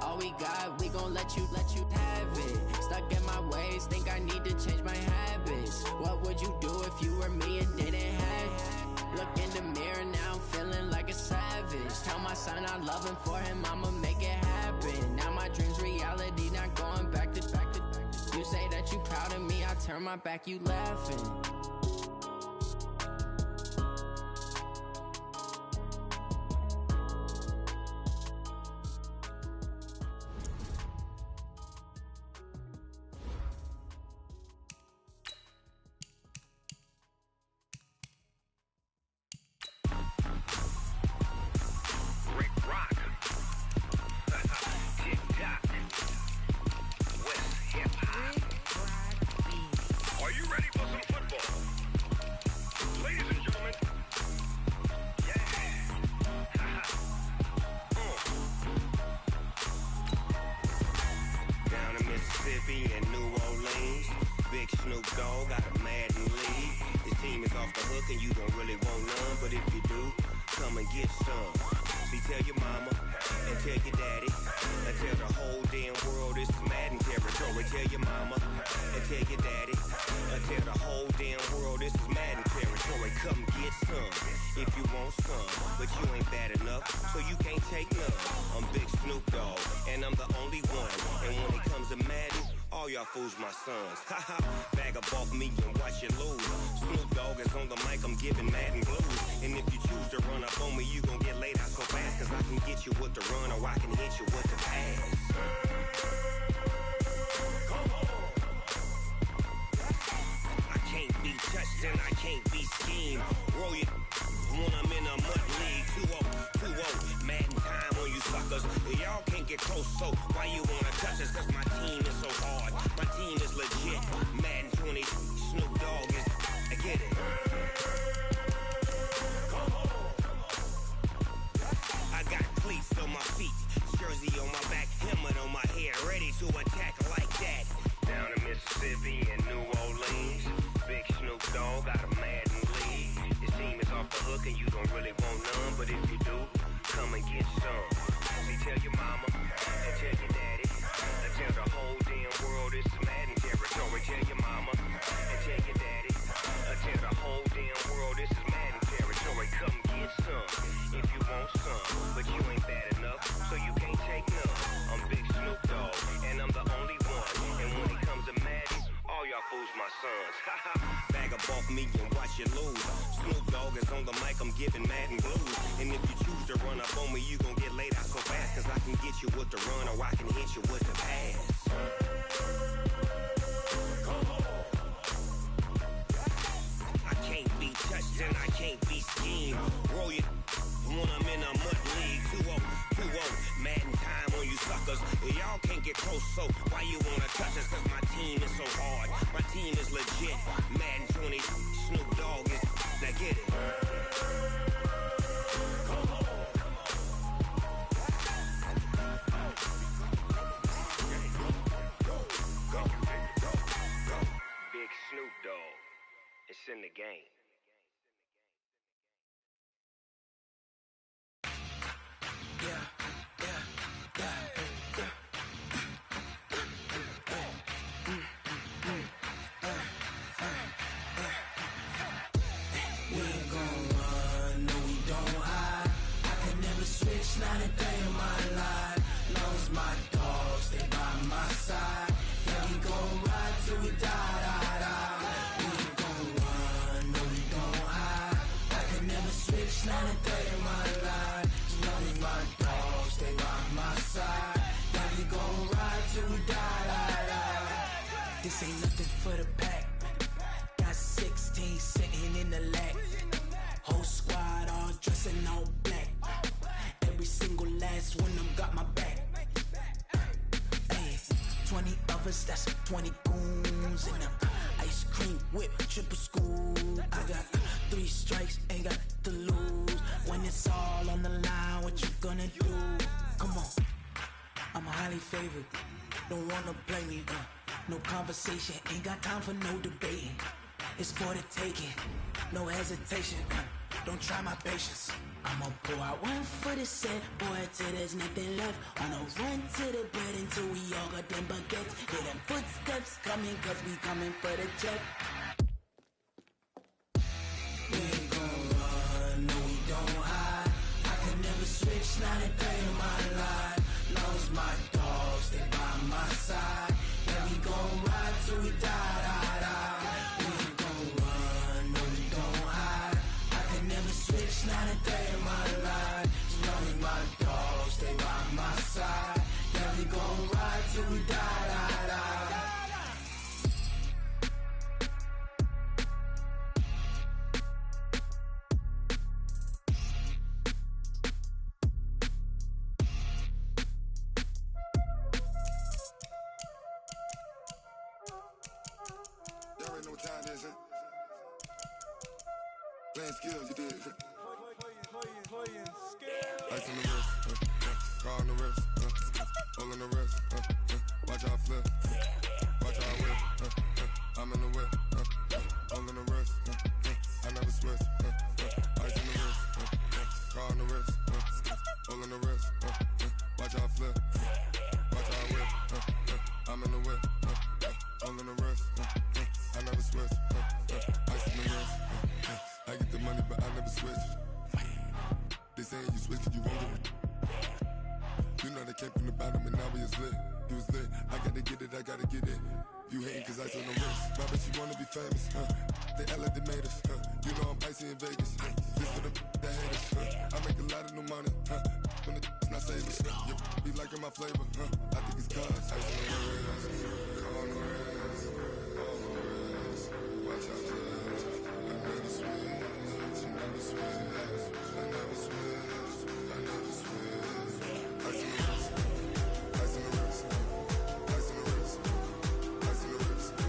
All we got, we gon' let you have it. Stuck in my ways, think I need to change my habits. What would you do if you were me and didn't have it? Look in the mirror, now I'm feeling like a savage. Tell my son I love him, for him I'ma make it happen. Now my dream's reality, not going back to. You say that you proud of me, I turn my back, you laughing. Snoop Dogg got a Madden lead. His team is off the hook and you don't really want none, but if you do, come and get some. See, tell your mama and tell your daddy and tell the whole damn world this is Madden territory. Tell your mama and tell your daddy and tell the whole damn world this is Madden territory. Come get some if you want some, but you ain't bad enough, so you can't take none. I'm Big Snoop Dogg, and I'm the only one. And when it comes to Madden, all y'all fools my sons. Haha, bag up off me and watch you lose. Snoop Dogg is on the mic, I'm giving Madden blues. And if you choose to run up on me, you gon' get laid out so fast, cause I can get you with the run or I can hit you with the pass. I can't be touched and I can't be schemed. Roll you when I'm in a mud league. 2-0, Madden time on you suckers. Y'all can't get close, so why you wanna touch us? Cause my team is so hard. My team is legit. Madden 20, Snoop Dogg is, I get it. I got cleats on my feet, jersey on my back, helmet on my head, ready to attack like that. Down in Mississippi and New Orleans, Big Snoop Dogg got a Madden lead. His team is off the hook and you don't really want none, but if you do, come and get some. See, tell your mama and tell your daddy and tell the whole damn world this is Madden territory. Tell your mama and tell your daddy and tell the whole damn world this is Madden territory. Come get some if you want some, but you ain't bad enough, so you can't take none. I'm Big Snoop Dogg, and I'm the only one. And when it comes to Madden, all y'all fools my sons. Haha, bag up off me and watch you lose. Snoop Dogg is on the mic, I'm giving Madden blues. And if you choose to run up on me, you gon' get laid out so fast, cause I can get you with the run or I can hit you with the pass. I can't be touched and I can't be schemed. Roll you when I'm in a mud league. 2-0, Madden time on you suckers. Y'all can't get close, so why you wanna touch us? Cause my team is so hard. My team is legit. Madden 20, Snoop Dogg is, now get it. Big Snoop Dogg, it's in the game. Not a day in my life, long as my dogs stay by my side. Yeah, we gon' ride till we die. We ain't gon' run, no we don't hide. I can never switch, not a day in my life, as long as my dogs stay by my side. Yeah, we gon' ride till we die. This ain't nothing for the pack. Got 16 sitting in the lag. Whole squad all dressing all black. Every single last one of them got my back. Hey, 20 of us, that's 20 goons in them. Ice cream whip, triple school. I got 3 strikes, ain't got to lose. When it's all on the line, what you gonna do? Come on, I'm highly favored. Don't wanna play me, no conversation, ain't got time for no debating. It's for the taking, no hesitation. Don't try my patience. I'ma pour out one for the set, boy, till there's nothing left. On a run to the bread until we all got them baguettes. Hear them footsteps coming, cause we coming for the check. We ain't gon' run, no we don't hide. I can never switch, not a day in my life. Long as my dogs stay by my side. Yeah, we gon' ride till we die. We ain't gon' run, no we don't hide. I can never switch, not a day in my life, as long as my dogs stay by my side. Yeah, we gon' ride till we die. Y'all already know what time it is, huh? Playing skills, you did. Ice in the wrist, car on the wrist, all on the wrist, watch how I flip, watch how I whip, I'm in the whip, all on the wrist, I never switch, ice in the wrist, car on the wrist, all on the wrist, watch how I flip, watch how I whip, I'm in the whip, all on the wrist, I never switch, ice in the wrist, I get the money but I never switch. They saying you switch cause you won't do it. You know they came from the bottom and now we is lit. You was lit, I gotta get it, I gotta get it. You hating cause ice on the wrist. My bitch, you wanna be famous, They act like they made us, You know I'm icy in Vegas, This for the that hate us, I make a lot of new money, When the not saving, You be liking my flavor, I think it's cause ice on the wrist, on the wrist, on the wrist. Watch out, cuz I never switch, you never switch. I never switch, I never switch. Ice in the wrist, ice in the wrist, ice in the wrist, ice in the wrist, ice in the wrist,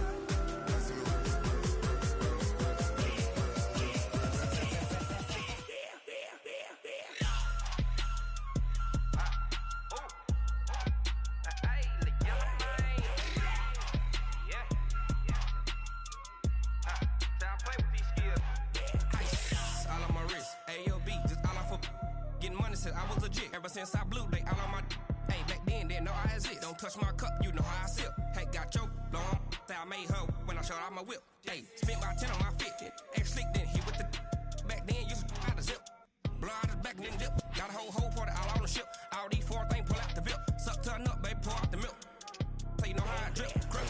I was legit. Ever since I blew, they all on my hey, back then, didn't know I exist. Don't touch my cup, you know how I sip. Hey, got your long, say I made her when I showed out my whip. Hey, spent my 10 on my fit. Ex slick, then he with the back then, used to out the zip. Blow out his back, then dip. Got a whole party all on the ship. All these four things, pull out the VIP. Suck, turn up, baby, pour out the milk. So you know how I drip. Grip.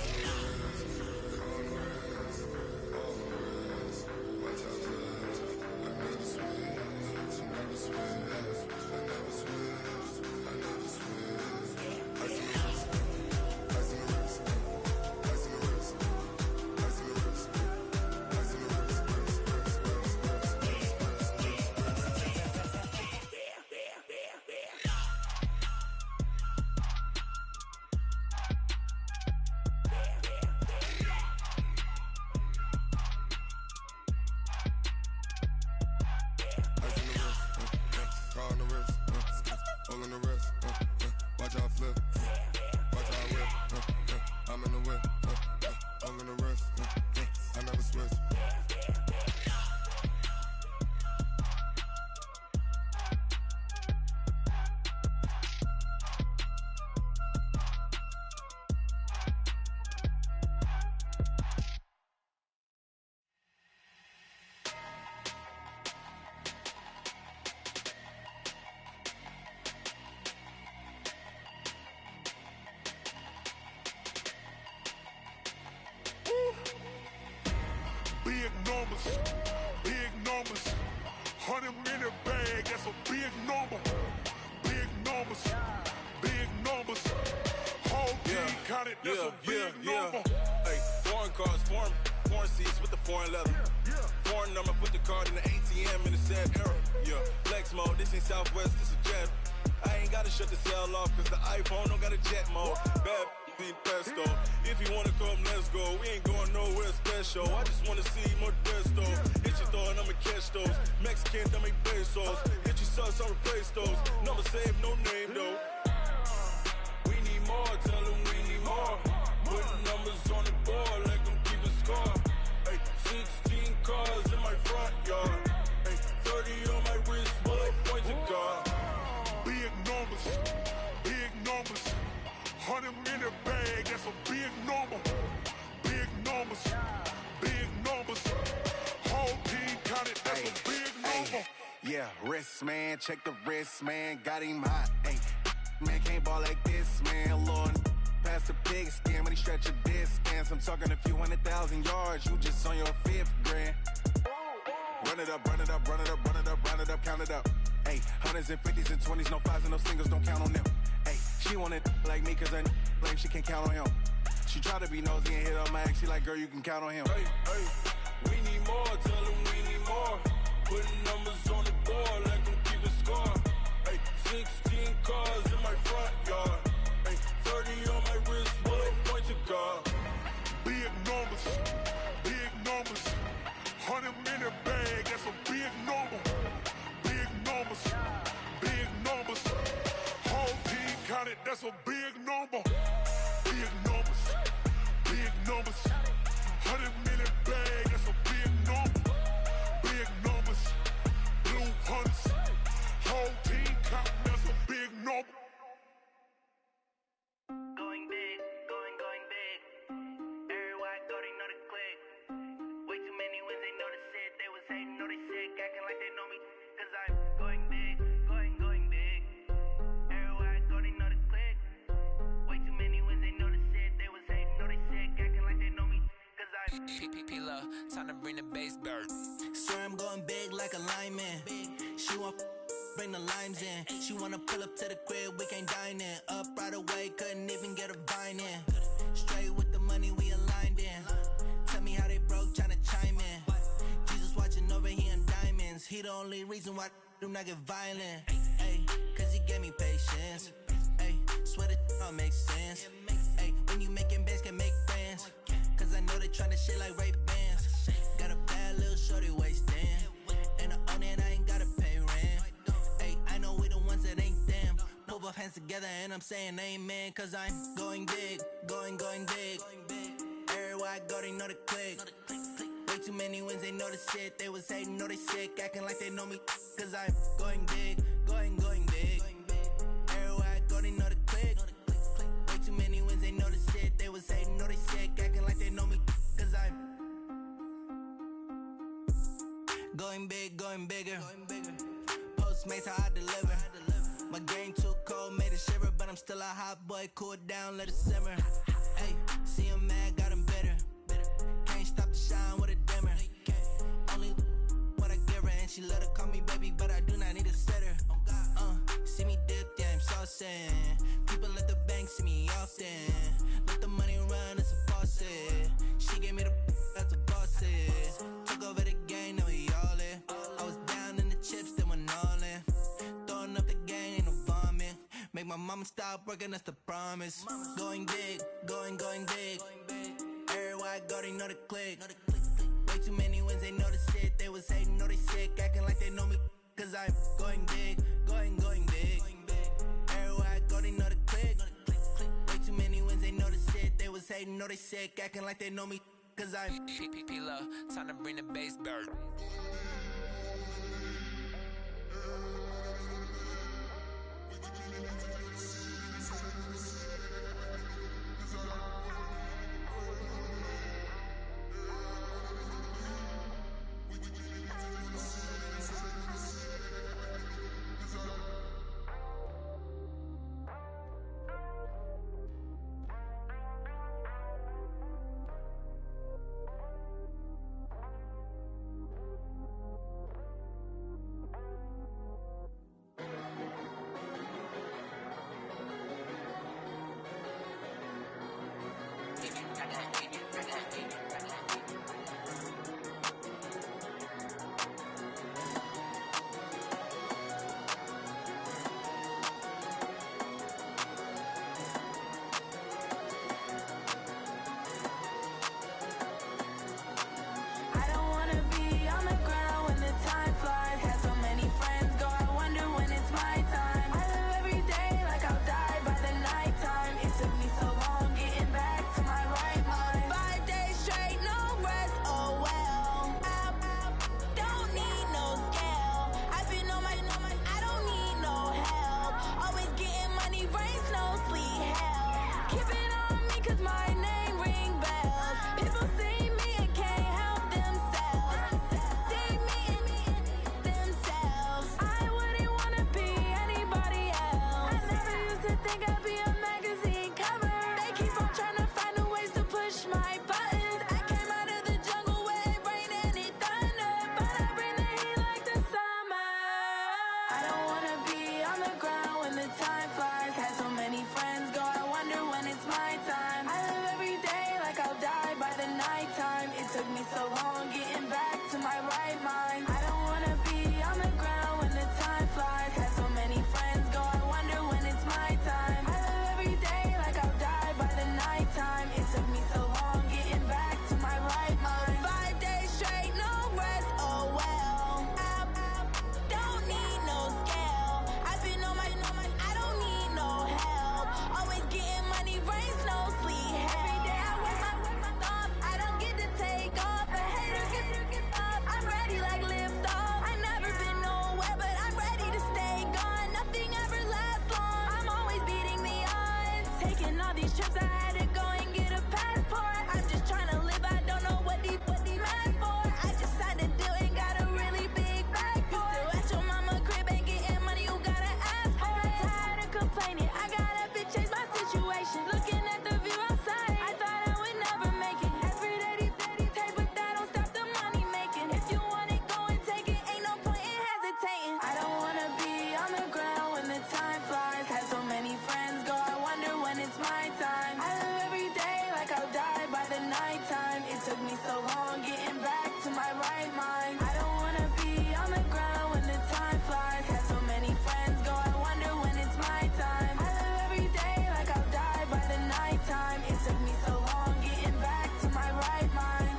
Big numbers, 100 minute bag, that's a big number. Big numbers, whole team counted, that's a big number. Hey, foreign cars, foreign seats with the foreign leather. Foreign number, put the card in the ATM in the sad era. Yeah, flex mode, this ain't Southwest, this is jet. I ain't gotta shut the cell off, cause the iPhone don't got a jet mode. Bad be pesto. If you wanna come, let's go. We ain't going nowhere special. I just wanna see more desto. Hit your thought, I'ma catch those. Mexican, I make pesos. Hit your sus, I'll replace those. Number save, no name though. We need more, tell them we need more. Putting numbers on the board like I'm keeping score. Hey, 16 cars in my front yard. Hey, 30 on my wrist, bullet point to God. Big numbers, 100 minute bag, that's a big number. Big numbers, whole team counted, that's a big number. Yeah, wrist man, check the wrist man, got him hot. Ay, man can't ball like this, man. Lord, past the big skin when he stretch a distance. I'm talking a few 100,000 yards, you just on your 5th grand. Run it up, count it up. Ay, hundreds and 50s and 20s, no 5s and no singles, don't count on them. Ay, she want it like me, cause her blame, she can't count on him. She try to be nosy and hit on my ex, she like, girl, you can count on him. Hey, we need more, tell them we need more. Putting numbers on the board like I'm keeping score. Hey, 16 cars in my front yard. Hey, 30 on my wrist, bullet point to God. Big numbers, 100 minute bag, that's a big number. Big numbers, whole That's a big number. Big numbers. Big numbers. 100 million bag, that's a big number. Big numbers. Blue hunts. Whole team counting, that's a big number. Going big, going big. Everywhere I go, they know the click. Way too many wins, they know the shit. They was hating, know they sick, acting like they know me. Cause I'm going big, going big. Everywhere I go, they know the click. Way too many wins, they know the shit. They was hating, know they sick, acting like they know me. Cause I'm P-P-P-Love, time to bring the bass bird. Swear I'm going big like a lineman. She want bring the limes in. She wanna pull up to the crib, we can't dine in. Up right away, couldn't even get a vine in. Straight with the money, we aligned in. Tell me how they broke, tryna chime in. Jesus watching over, he in diamonds. He the only reason why I do not get violent. Ay, cause he gave me patience. Ay, swear that all makes sense. Ay, when you making bands, can make friends. Cause I know they tryna shit like Ray-Bans. Got a bad little shorty wasting. And I own it, I ain't gotta pay rent. Ay, I know we the ones that ain't them. Pull both hands together and I'm saying amen. Cause I'm going big, going big. Everywhere I go, they know the click. Way too many wins, they know the shit. They was hating, know they sick, acting like they know me. Cause I'm going big, going big. Everywhere I go, they know the click. Way too many wins, they know the shit. They was hating, know they sick, acting like they know me. Cause I'm going big, going bigger. Postmates how I deliver. My game too cold, made it shiver, but I'm still a hot boy. Cool it down, let it simmer. Hey, see him mad, got him bitter. Can't stop the shine with a dimmer. Only what I give her, and she let her call me baby, but I do not need a sitter. See me dip, yeah, I'm saucing. People at the bank see me often. Let the money run, it's a faucet. She gave me the that's a boss it. Took over the game, now we all in. I was down in the chips, then went all in. Throwing up the game, ain't no vomit. Make my mama stop working, that's the promise. Going big, going big. Everywhere I go, they know the click. Way too many wins, they know the shit. They was hating, know they sick, acting like they know me. Cause I'm going big, going big. Everywhere I go, they know the click. Way too many wins, they know the shit. They was hating, know they sick, acting like they know me. Cause I'm P-P-P-Love, time to bring the bass bird. Taking all these trips, I had to go and get a passport. I'm just trying to live, I don't know what these mad for. I just signed a deal and got a really big bag for it. You still at your mama crib and getting money, you gotta ask for it. I got tired of complaining, I got up and changed my situation. Looking at the view outside, I thought I would never make it. Every day these take, but that don't stop the money making. If you want it, go and take it, ain't no point in hesitating. I don't wanna be on the ground when the time flies. Had so many friends go, I wonder when it's my time. I live every day like I'll die by the nighttime. It took me so long getting back to my right mind. I don't wanna be on the ground when the time flies. Had so many friends go, I wonder when it's my time. I live every day like I'll die by the nighttime. It took me so long getting back to my right mind.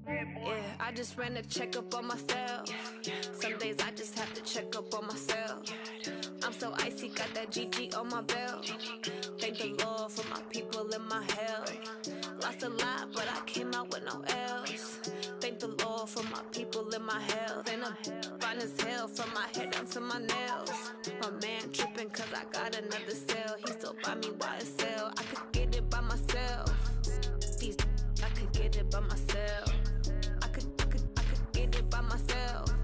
Yeah, I just ran a checkup on myself. Some days I just have to check up on myself. I'm so icy, got that GG on my belt. Thank the Lord for my people and my health. Lost a lot, but I came out with no L's. Thank the Lord for my people and my health. And I'm fine as hell from my head down to my nails. My man tripping cause I got another cell. He still buy me YSL. I could get it by myself. These I could get it by myself. I could get it by myself.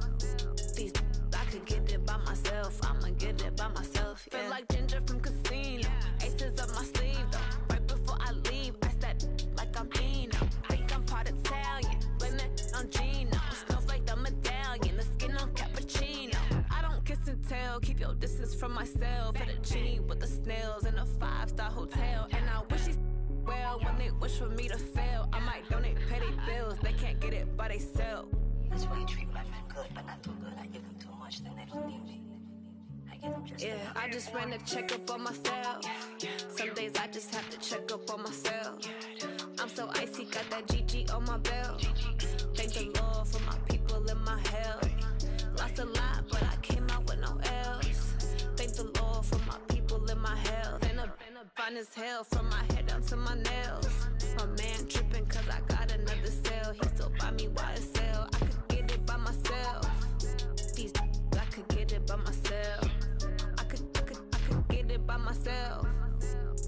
These I could get it by myself. I'ma get it by myself. Yeah. Feel like Ginger from Casino. Aces up my sleeve though. Right before I leave, I said like I'm Dino. Think I'm part Italian. Blame it on Gino. Snowflake the medallion. The skin on cappuccino. I don't kiss and tell. Keep your distance from myself. At a genie with the snails in a 5-star hotel. And I wish he's well when they wish for me to fail. I might donate, pay their bills. They can't get it by they sell. That's why you treat my men good, but not too good. I give them too much, then they don't need me. I give them just yeah, I just ran a checkup on myself. Some days I just have to check up on myself. I'm so icy, got that GG on my belt. Thank the Lord for my people and my health. Lost a lot, but I came out with no L's. Thank the Lord for my people and my health. And I'm fine as hell from my head down to my nails. My man tripping cause I got another cell. He still buy me YSL. I could get it by myself. These I could get it by myself. I could get it by myself.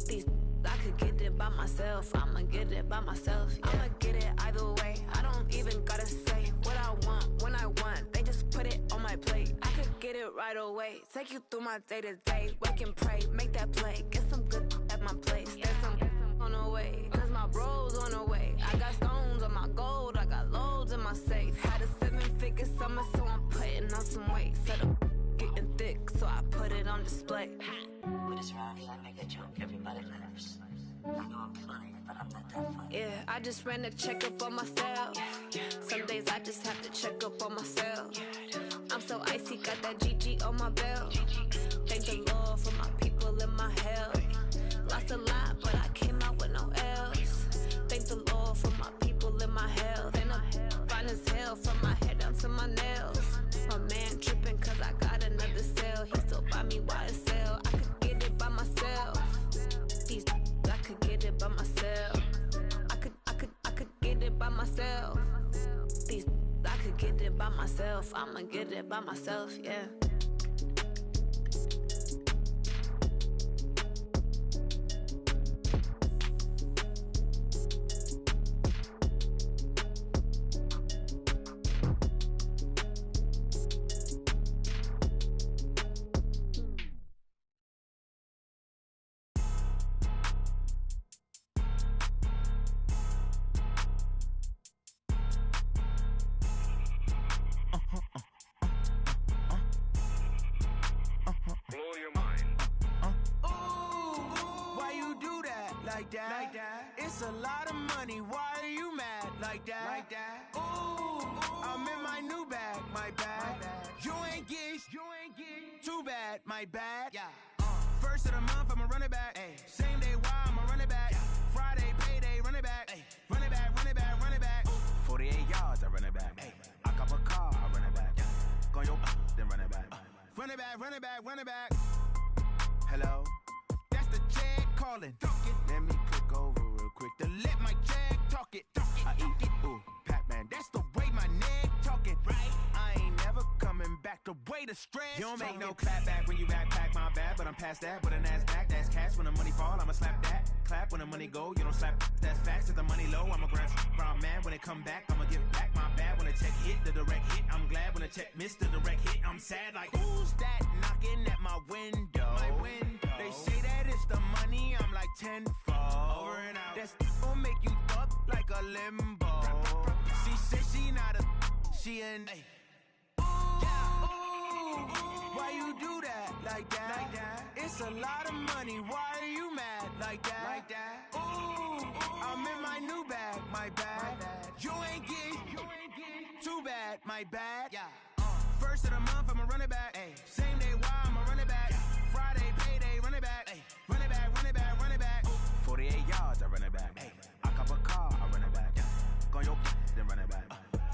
These I could get it by myself. I'ma get it by myself. Yeah. I'ma get it either way. I don't even gotta say what I want when I want. They just put it on my plate. I could get it right away. Take you through my day to day. Wake and pray, make that play. Get some good at my place. There's some on the way. Cause my bros on the way. I got stones on my gold. I got loads in my safe. Had a 7-figure summer, so I'm putting on some weight. Set up getting thick, so I put it on display. With this round, I make a joke, everybody laughs. I know I'm funny, but I'm not that funny. Yeah, I just ran a checkup on myself. Some days I just have to check up on myself. I'm so icy, got that GG on my belt. Thank the Lord for my people and my health. Lost a lot, but I came out with no L's. Thank the Lord for my people and my health. And I'm fine as hell from my head down to my nails. My man tripping cause I got another cell. He still buy me YSL. I could get it by myself. These I could get it by myself. I could get it by myself. These I could get it by myself. I'ma get it by myself, yeah. It's a lot of money, why are you mad like that? Ooh, I'm in my new bag, my bad. You ain't getting too bad, my bad. First of the month, I'ma run it back. Same day, why I'ma run it back. Friday, payday, run it back. Run it back, run it back, run it back. 48 yards, I run it back. I cop a car, I run it back. Go yo, then run it back. Run it back, run it back, run it back. Hello, that's the Chad calling. Let me the way to stress. You don't make no clap back when you backpack, my bad, but I'm past that. With a NASDAQ, that's cash. When the money fall, I'ma slap that. Clap when the money go, you don't slap. That's facts. If the money low, I'ma grab brown man. When it come back, I'ma give back my bad. When the check hit, the direct hit, I'm glad. When the check missed the direct hit, I'm sad. Like, who's that knocking at my window? They say that it's the money, I'm like tenfold. Over and out. That's gon' make you up like a limbo. She said she not a, she an. Why you do that like that? It's a lot of money. Why are you mad like that? Ooh, I'm in my new bag, my bad. You ain't getting too bad, my bad. First of the month, I'ma run it back. Same day, why I'ma run it back. Friday, payday, run it back. Run it back, run it back, run it back. 48 yards, I run it back. I cop a car, I run it back. Go on your then run it back.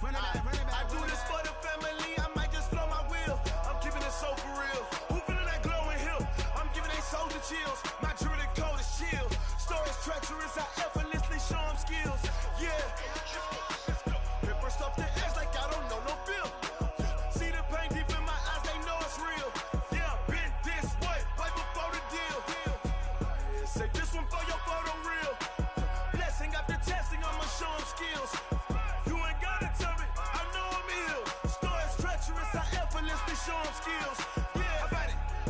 Run it back, run it back. I do this for the family, I might just blow my wheel. I'm keeping it so for real. Who feeling that glowing hill? I'm giving they soldier chills. My jewelry code is chill. Stories treacherous, I effortlessly show them skills. Yeah. Paper stuff the edge like I don't know no bill. See the pain deep in my eyes, they know it's real. Yeah, been this way, right before the deal. Say this one for your photo real. Blessing after testing, I'ma show them skills. You ain't gotta tell me, I know I'm ill. Stories treacherous, I effortlessly show them skills. Yeah,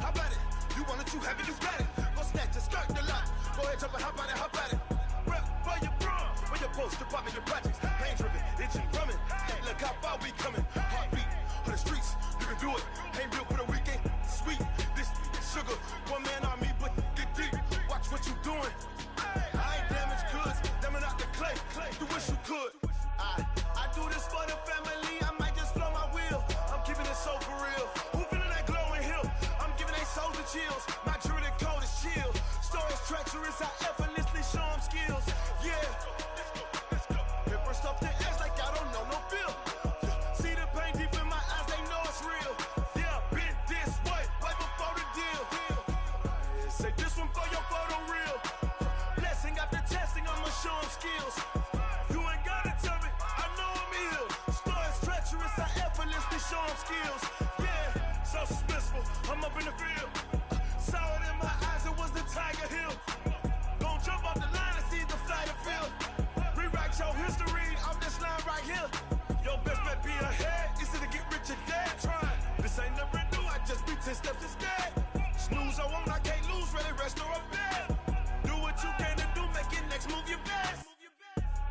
how about it? You want it, you have it, you got it. Go snatch a skirt the lot. Go ahead, jump it, how about it? Rep where you from? Where you post, department, your projects. Pain driven, itching, drumming. Look how far we coming. Heartbeat on the streets, you can do it. Ain't built for the weekend. Sweet, this sugar. One man on me, but get deep. Watch what you doing. I ain't damaged goods, damn out the clay. You wish you could. I do this for the family, I might just blow my wheel. I'm keeping it so for real. Who feeling that glowing hill? I'm giving they soldier chills. My jewelry code is chill. Stories treacherous, I effortlessly show them skills. Yeah. Paper stuff the edge like I don't know no bill. See the pain deep in my eyes, they know it's real. Yeah, been this way, right before the deal. Say this one for your photo real. Blessing after testing, I'ma show them skills. You ain't gotta tell me, I know I'm ill. Stories treacherous, I effortlessly show them skills. Yeah, so suspenseful, I'm up in the field. Saw it in my eyes, it was the Tiger Hill. Gon' jump off the line and see the flight of field. Rewrite your history, I'm this line right here. Your best bet be ahead, easy to get rich or dead. Try, this ain't never new, I just be 10 steps instead. Snooze I won't, I can't lose, ready, rest or a bed. Do what you can to do, make it next move your best.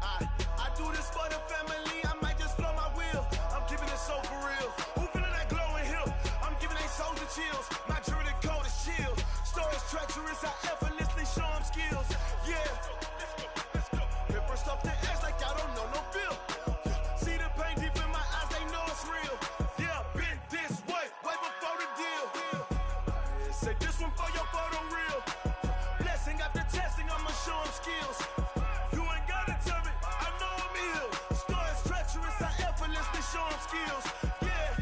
I do this for the family, I might just blow my wheel. I'm keeping it so for real. Who feeling that glowing hill? I'm giving they soldier chills. My jewelry code is chill. Stories treacherous, I effortlessly show them skills. Yeah. Paper stuff the edge like I don't know no bill. See the pain deep in my eyes, they know it's real. Yeah, been this way, right before the deal. Say this one for your photo real. Blessing after testing, I'ma show them skills. You ain't gotta tell me, I know I'm ill. Stories treacherous, I effortlessly show them skills. Yeah.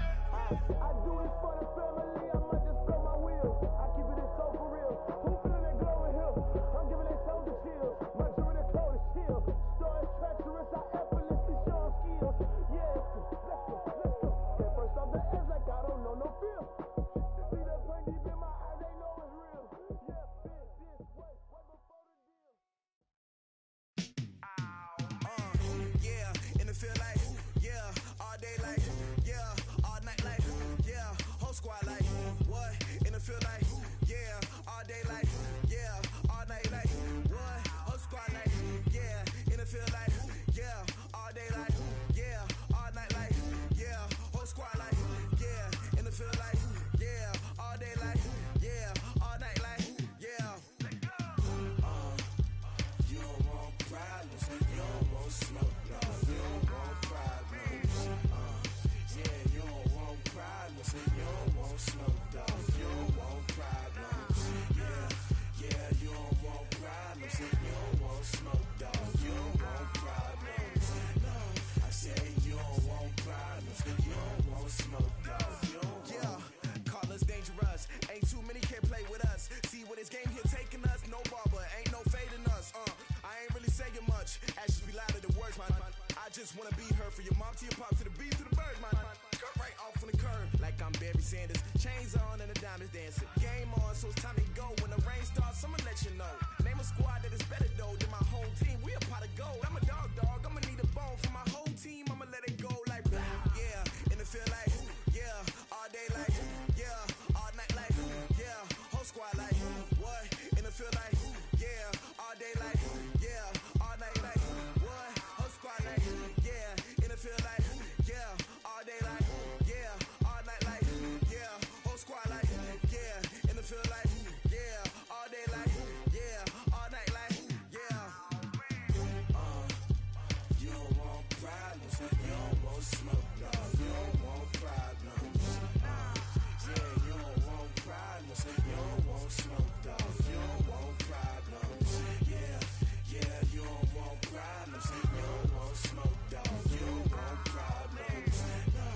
I do this for the family, I might just blow my wheel. I keep it so for real. Who feeling that glowing hill? I'm giving they soldier chills. My jewelry code is chill. Stories treacherous, I effortlessly show them skills. Yeah, let's go. Get first off the edge like I don't know no feel. See that pain deep in my eyes, they know it's real. Yeah, been this way, right before the deal. Yeah, in the field like, yeah, all day like, yeah, all night like, yeah, whole squad like, what? In the field like, yeah, all day like, yeah, all night like, what? Whole squad like, yeah, in the field like, yeah, all day like, yeah, all night like, yeah, whole squad like, yeah, in the field like, yeah, all day like, yeah, all night like, yeah. You don't want problems, you don't want smoke, no. You don't want problems, yeah, you don't want problems, you don't want smoke, dog. You don't want problems, yeah, you don't want problems, you don't want smoke, dog. You don't want problems, no. I say you don't want problems, you don't want smoke, dog. You don't want. Yeah, call us dangerous. Ain't too many can play with us. See what this game here taking us. No barber, ain't no fading us. I ain't really saying much. Actions be louder than words, man. I just wanna be heard for your mom to your pop to the beat to the birds, man. right off on the curb like I'm Barry Sanders. Chains on and the diamonds dancing. Game on, so it's time to go. When the rain starts, I'ma let you know. Name a squad that is better though than my whole team. We a pot of gold. I'm a dog. I'ma need a bone for my whole team. I'ma let it go like yeah. In the field like yeah. All day like yeah. All night like yeah. Whole squad like what? In the field like yeah. All day like yeah. All night like what? Whole squad like yeah. In the field like yeah. All day like yeah. All night like yeah. Whole squad like yeah. In the field like yeah. All day like yeah. All night like yeah. You don't want problems. You don't want smoke, no. You don't want problems. Yeah, you don't want problems. You don't want smoke, dog. You don't want problems. Yeah, you don't want problems. You don't want smoke, dog. You don't want problems. No,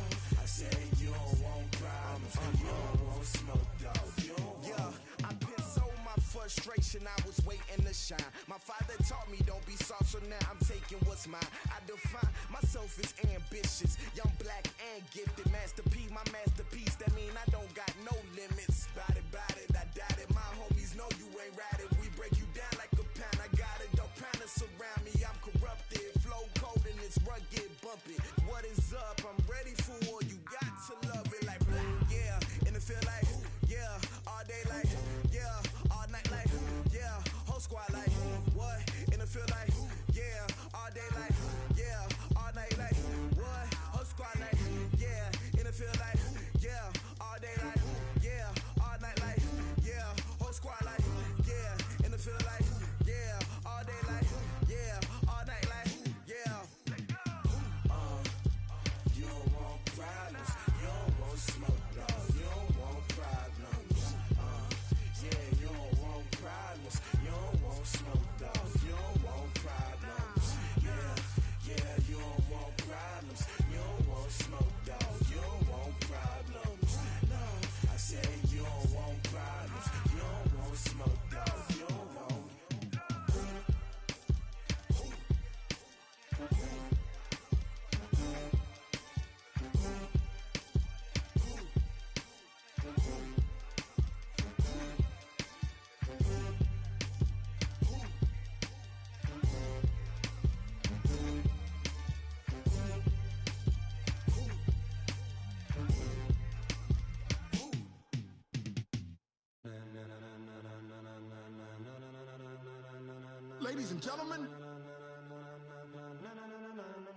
I said you don't want problems. You don't want smoke, dog. You don't want. Yeah, I've been so my frustration. I was waiting to shine. My father taught me don't be soft, so now I'm taking what's mine. I define myself as ambitious, young, black, and gifted. Master P, my masterpiece. That mean I don't got no limits. Bout it, I doubt it. My homies know you ain't ratted. We break you down like a pound. I got it, don't pound us around me. I'm corrupted, flow cold and it's rugged, bumpy. What is up? I'm ready for all you got to love it like yeah. In the field like yeah. All day like yeah. All night like yeah. Whole squad like what? In the field like yeah. All day like yeah. All night like what? Whole squad like yeah. In the field like yeah. All day like yeah. All night like yeah. Whole squad like yeah. In the field like yeah. All day like yeah. All night like yeah. You don't want problems. You don't want smoke, no. You don't want problems. Yeah, you don't want problems. You don't want smoke, dog. You don't want problems. Yeah, you don't want problems. You don't want smoke, dog. You don't want problems. No, I said you don't want problems. You don't want smoke, dog. You don't want. Ladies and gentlemen,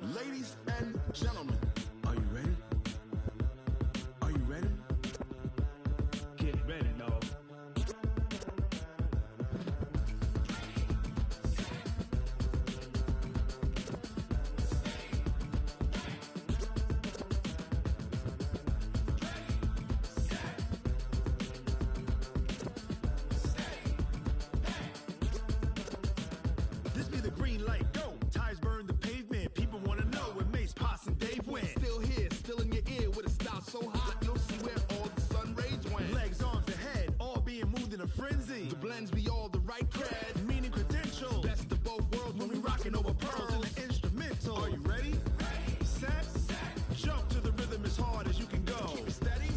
ladies and gentlemen, are you ready? Are you ready? Get ready, dog. This be the green light, go. Tires burn the pavement. People wanna know where Mace, Poss, and Dave went. Still here, still in your ear with a style so hot, you'll see where all the sun rays went. Legs, arms, and head, all being moved in a frenzy. The blends be all the right cred, meaning credentials. best of both worlds when we rockin' over pearls in the instrumental. Are you ready? Set, jump to the rhythm as hard as you can go. Keep it steady,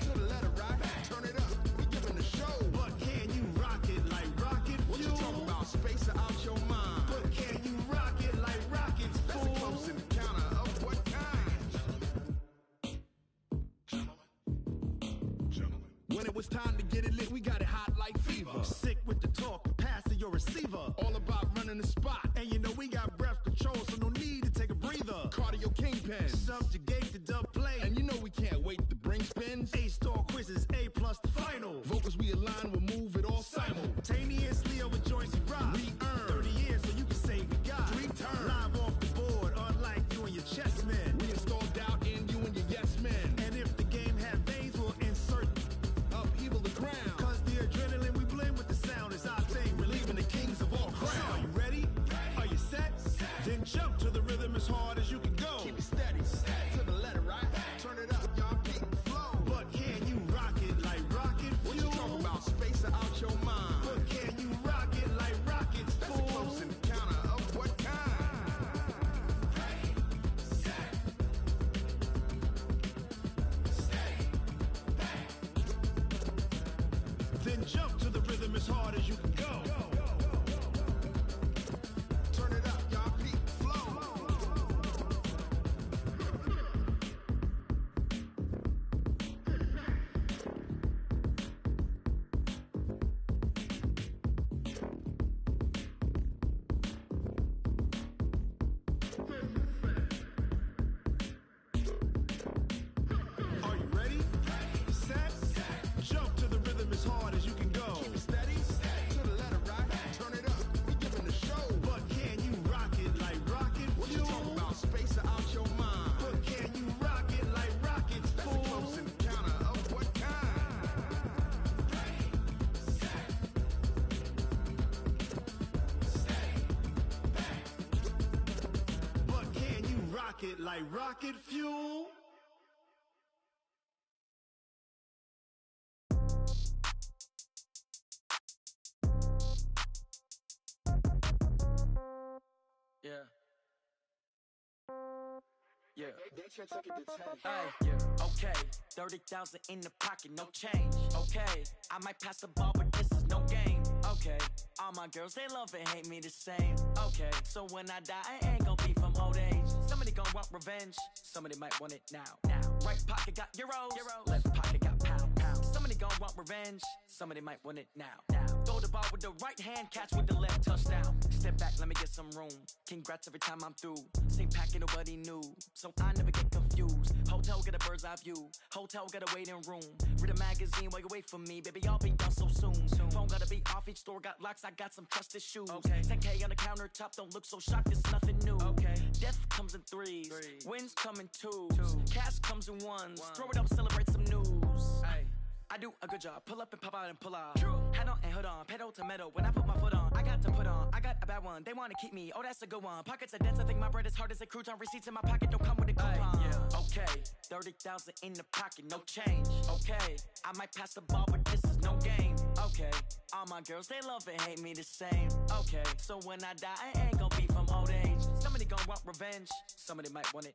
to the letter rock, turn it up, we giving the show. But can you rock it like rocket fuel? What you talking about? Space out your mind. But can you rock it like rockets, That's fool? a close encounter of what kind? Gentlemen. When it was time to get it lit, we got it hot like fever. Sick with the talk, pass to your receiver. All about running the spot. And you know we got breath control, so no need to take a breather. Cardio kingpin. Subjugate the dub play. And you know we can't wait to bring spins. A-star quizzes, A+ the final. Vocals we align, we'll move it all Simultaneously over joints we rock. We earn 30 years so you can say we got 3 turns. live off the board, unlike you and your chess men. We install doubt in you and your yes men. And if the game had veins, we'll insert Upheaval the ground. Cause the adrenaline we blend with the sound is our thing, relieving the kings of all crowns. So are you ready? Are you set? Then jump to the rhythm as hard as you can go. Keep it steady, to then jump to the rhythm as hard as you can go. Turn it up, y'all peak flow. Are you ready? Set. Jump to the rhythm as hard as you can go. Keep it steady, to the letter right. Turn it up, we giving the show. But can you rock it like rocket What you fuel? talking about? Space out your mind. But can you rock it like rockets, That's a fool? close encounter of what kind? But can you rock it like rocket fuel? Yeah. Yeah. They should take it to 10. Hey, yeah. Okay. 30,000 in the pocket, no change. Okay. I might pass the ball, but this is no game. Okay. All my girls, they love and hate me the same. Okay. So when I die, I ain't gon' be from old age. Somebody gon' want revenge. Somebody might want it now. Right pocket got euros. Left pocket got pound. Somebody gon' want revenge. Somebody might want it now. Throw the ball with the right hand, catch with the left, touchdown. Step back, let me get some room. Congrats every time I'm through. Same packet, nobody knew, so I never get confused. Hotel get a bird's eye view. Hotel got a waiting room. Read a magazine while you wait for me, baby. I'll be done so soon. Phone gotta be off. Each store got locks. I got some trusted shoes. 10K on the countertop. Don't look so shocked. It's nothing new. Death comes in threes. Wins come in twos. Cash comes in ones. Throw it up, celebrate some news. I do a good job. Pull up and pop out and pull off. Head on and hood on. Pedal to metal. When I put my foot on, I got to put on. I got a bad one. They want to keep me. Oh, that's a good one. Pockets are dense. I think my bread is hard as a crouton. Receipts in my pocket don't come with a coupon. Okay. 30,000 in the pocket. No change. Okay. I might pass the ball, but this is no game. Okay. All my girls, they love and hate me the same. Okay. So when I die, I ain't gonna be from old age. Somebody gonna want revenge. Somebody might want it